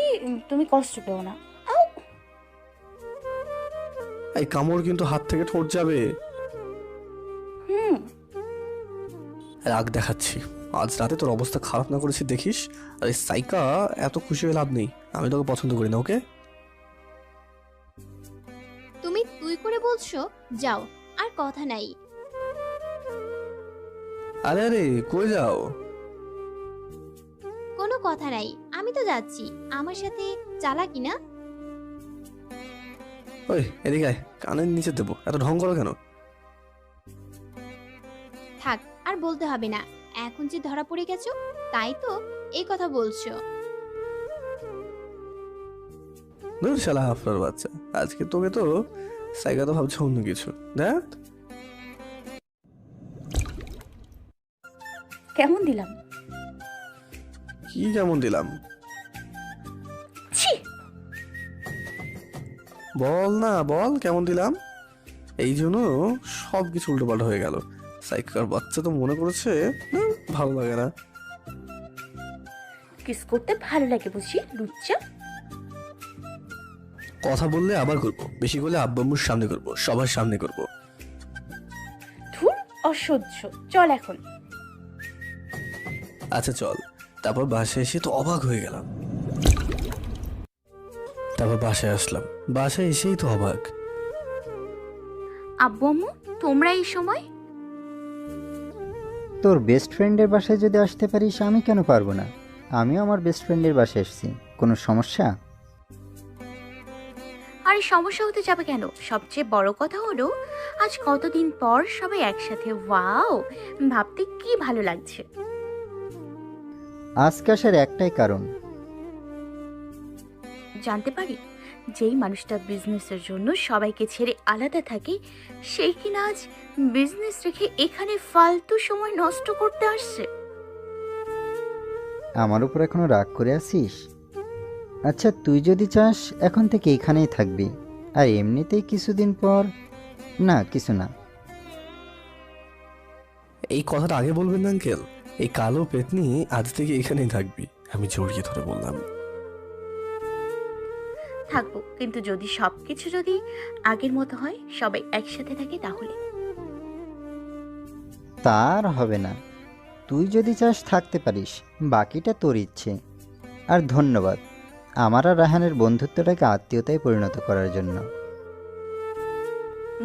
তুমি কষ্ট পেও না। আউ! এই কামড় কিন্তু হাত থেকে ঠোঁট যাবে। হুম। রাগ দেখাচ্ছি, আজ রাতে তোর অবস্থা খারাপ না করেছি দেখিস। আর এই সাইকা, এত খুশি হয়ে লাভ নেই, আমি তোকে পছন্দ করি না, ওকে? তুমি তুই করে বলছো, যাও, আর কথা নাই। আরে আরে কই যাও? কোনো কথা নাই, আমি তো যাচ্ছি। আমার সাথে চালাকি না। ওই এদিকে আয়, কানের নিচে দেবো, এত ঢং করো কেন? থাক, আর বলতে হবে না। এখন যে ধরা পড়ে গেছো, তাই তো এই কথা বলছো। ধুর শালা আফরার বাচ্চা, আজকে তোকে তো সাইকা তো ভাবছে অন্য কিছু। দেখ কেমন দিলাম? কি কেমন দিলাম? ছি! বল না, বল কেমন দিলাম। এই জন্য সব কিছু উল্টোপাল্টা হয়ে গেল। সাইকার বাচ্চা তো মনে করেছে ভালো লাগে না। কিস করতে ভালো লাগে বুঝি, লুচ্চা। কথা বললে আবার করবো, বেশি করলে আব্বু আম্মুর সামনে করবো, সবার সামনে করবো। ধুর, অসহ্য। চল এখন। আচ্ছা চল। তারপর বাসায় এসে তো অবাক হয়ে গেলাম। তারপর বাসায় আসলাম, বাসায় এসেই তো অবাক। আব্বু আম্মু, তোমরা এই সময়? তোর বেস্ট ফ্রেন্ডের বাসায় যদি আসতে পারিস, আমি কেন পারবো না? আমিও আমার বেস্ট ফ্রেন্ডের বাসায় এসেছি, কোনো সমস্যা? আরে সমস্যা হতে যাবে কেন? সবচেয়ে বড় কথা হলো আজ কতদিন পর সবাই একসাথে। ওয়াও, ভাবতে কি ভালো লাগছে। আজকে আসার একটাই কারণ। জানতে পারি যেই মানুষটা বিজনেসের জন্য সবাইকে ছেড়ে আলাদা থাকে সেই কিনা আজ বিজনেস রেখে এখানে ফালতু সময় নষ্ট করতে আসছে। আমার উপর এখনো রাগ করে আছিস? আচ্ছা, তুই যদি চাস এখন থেকে এখানেই থাকবি, আর এমনিতেই কিছুদিন পর। না, কিছু না। এই কথাটা আগে বলবেন না আঙ্কেল। এই কালো পেতনি আজ থেকে এখানেই থাকবি, আমি জড়িয়ে ধরে বললাম। থাকবো, কিন্তু যদি সবকিছু যদি আগের মতো হয়, সবাই একসাথে থাকে, তাহলে। তার হবে না। তুই যদি চাস থাকতে পারিস, বাকিটা তোর ইচ্ছে। আর ধন্যবাদ আমার আর রাহানের বন্ধুত্বটাকে আত্মীয়তায় পরিণত করার জন্য।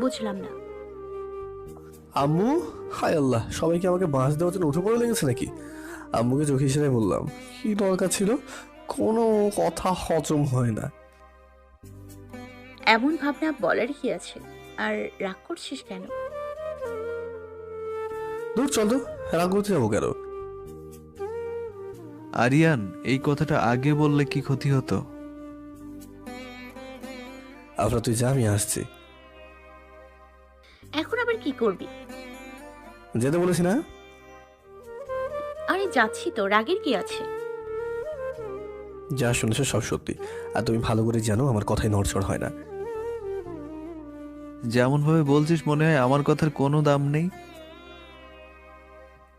বুঝলাম না। আম্মু, হায় আল্লাহ, সবাইকে আমাকে বাঁশ দেওয়ার জন্য উঠে পড়ে লেগেছে নাকি? আম্মুকে চোখে ইশারায় বললাম, কি দরকার ছিল? কোনো কথা হজম হয় না। এমন ভাবনা বলার কি আছে? আর রাগ করছিস কেন? দূর চল তো, রাগ করতে যাবো কেন? আরিয়ান, এই কথাটা আগে বললে কি ক্ষতি হতো? আফরা তুই যা, আমি আসছি। এখন আবার কি করবি? যেতে বলেছি না? আরে যাচ্ছি তো, রাগের কি আছে? যা শুনেছো সব সত্যি, আর তুমি ভালো করে জানো আমার কথায় নড়চড় হয় না। যেমন ভাবে বলছিস মনে হয় আমার কথার কোনো দাম নেই।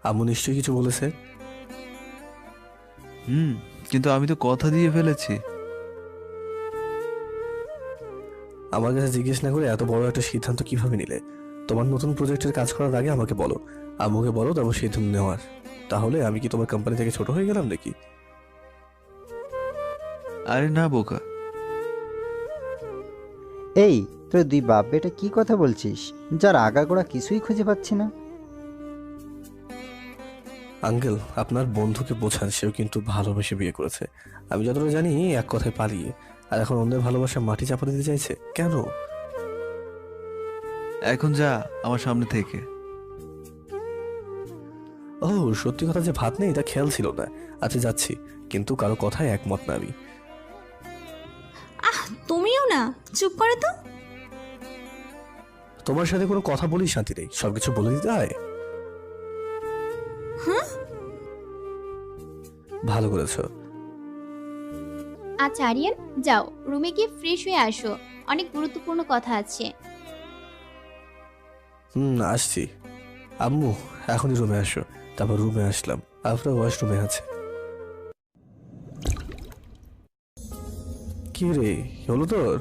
আম্মু নিশ্চয়ই কিছু বলেছে। কিন্তু আমি তো কথা দিয়ে ফেলেছি। আমার কাছে জিজ্ঞেস না করে এত বড় একটা সিদ্ধান্ত কিভাবে নিলে? তোমার নতুন প্রজেক্টের কাজ করার আগে আমাকে বলো, আম্মুকে বলো, তারপর সিদ্ধান্ত নেওয়ার। তাহলে আমি কি তোমার কোম্পানি থেকে ছোট হয়ে গেলাম নাকি? আরে না বোকা। এই তোর দুই বাপ বেটা কি কথা বলছিস, যার আগাগোড়া কিছুই খুঁজে পাচ্ছি না? আঙ্কেল, আপনার বন্ধুকে বোঝান, সেও কিন্তু ভালোবেসে বিয়ে করেছে। আমি যতটা জানি এক কথায় পালিয়ে, আর এখন অন্যের ভালোবাসা মাটি চাপা দিতে চাইছে কেন? এখন যা আমার সামনে থেকে। ও, সত্যি কথা যে ভাত নেই এটা খেয়াল ছিল না। আচ্ছা যাচ্ছি, কিন্তু কারো কথায় একমত না আমি। তুমিও না, চুপ করে তো। তোমার সাথে কোনো কথা বলি শান্তি নেই, সবকিছু বলে দিতে হয়। ভালো করেছো। আচ্ছা আরিয়ান, যাও রুমে গিয়ে ফ্রেশ হয়ে আসো, অনেক গুরুত্বপূর্ণ কথা আছে। আসছি। আম্মু, এখনই রুমে আসো। তারপর রুমে আসলাম, আপনার ওয়াশরুমে আছে। কি রে, হলো তোর?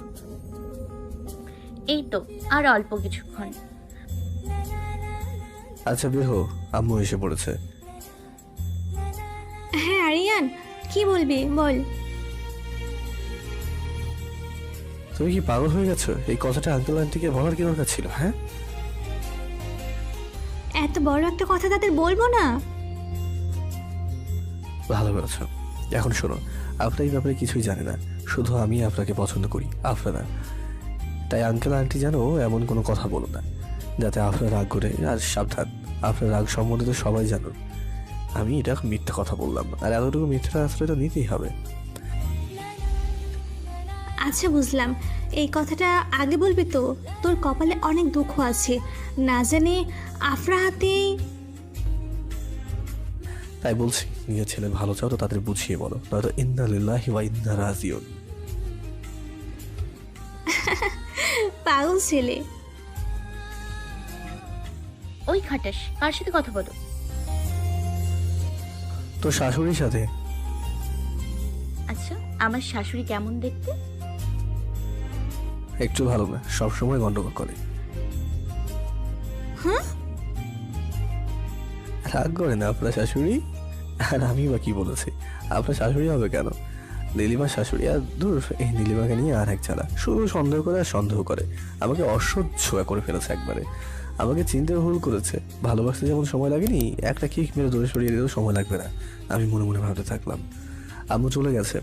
এই তো, আর অল্প কিছুক্ষণ। আচ্ছা বের হো, আম্মু এসে পড়েছে। হ্যাঁ আরিয়ান, কি বলবি বল। তুমি কি পাগল হয়ে গেছো? এই কথাটা আঙ্কেল আন্টিকে বলার কি দরকার ছিল? হ্যাঁ, এত বড় একটা কথা তাদের বলবো না? ভালো করেছো। এখন শোনো, আপনার এই ব্যাপারে কিছুই জানে না, শুধু আমি আপনাকে পছন্দ করি, আপনারা। তাই আঙ্কেল আন্টি যেন এমন কোনো কথা বলো না যাতে আপনার রাগ করে। আর সাবধান, আপনার রাগ সম্বন্ধে তো সবাই জানো। আমি এটা মিথ্যা কথা বললাম, আর এতটুকু মিথ্যা আশ্রয় তো নিতেই হবে। আচ্ছা বুঝলাম, এই কথাটা আগে বলবি তো। তোর কপালে অনেক দুঃখ আছে, না জানি আফরা হাতে। তাই বলছি, নিজের ছেলে ভালো চাও তো তাদের বুঝিয়ে বলো, নয়তো ইন্না লিল্লাহি ওয়া ইন্না রাজিউন। পাগল ছেলে। ওই খাটাস, কার সাথে কথা বলো? তোর শাশুড়ির সাথে। আচ্ছা, আমার শাশুড়ি কেমন দেখতে? একটু ভালো না, সবসময় গন্ডগোল করে। রাগ করে না আপনার শাশুড়ি? আর আমি বা কি বলেছি? আপনার শাশুড়ি হবে কেন? নীলিমার শাশুড়ি। আর দূর, এই নীলিমাকে নিয়ে আর এক জ্বালা, শুধু সন্দেহ করে আর সন্দেহ করে। আমাকে অসহ্য করে ফেলেছে একবারে। আমাকে চিনতে ভুল করেছে। ভালোবাসতে যেমন সময় লাগেনি, একটা কিক মেরে দূরে সরিয়ে দিতেও সময় লাগবে না। আমি মনে মনে ভাবতে থাকলাম। আম্মু চলে গেছে।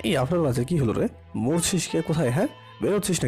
এই আপনার মাঝে কি হলো রে? মরছিস কে? কোথায়? হ্যাঁ, বেরোচ্ছিস না কেন?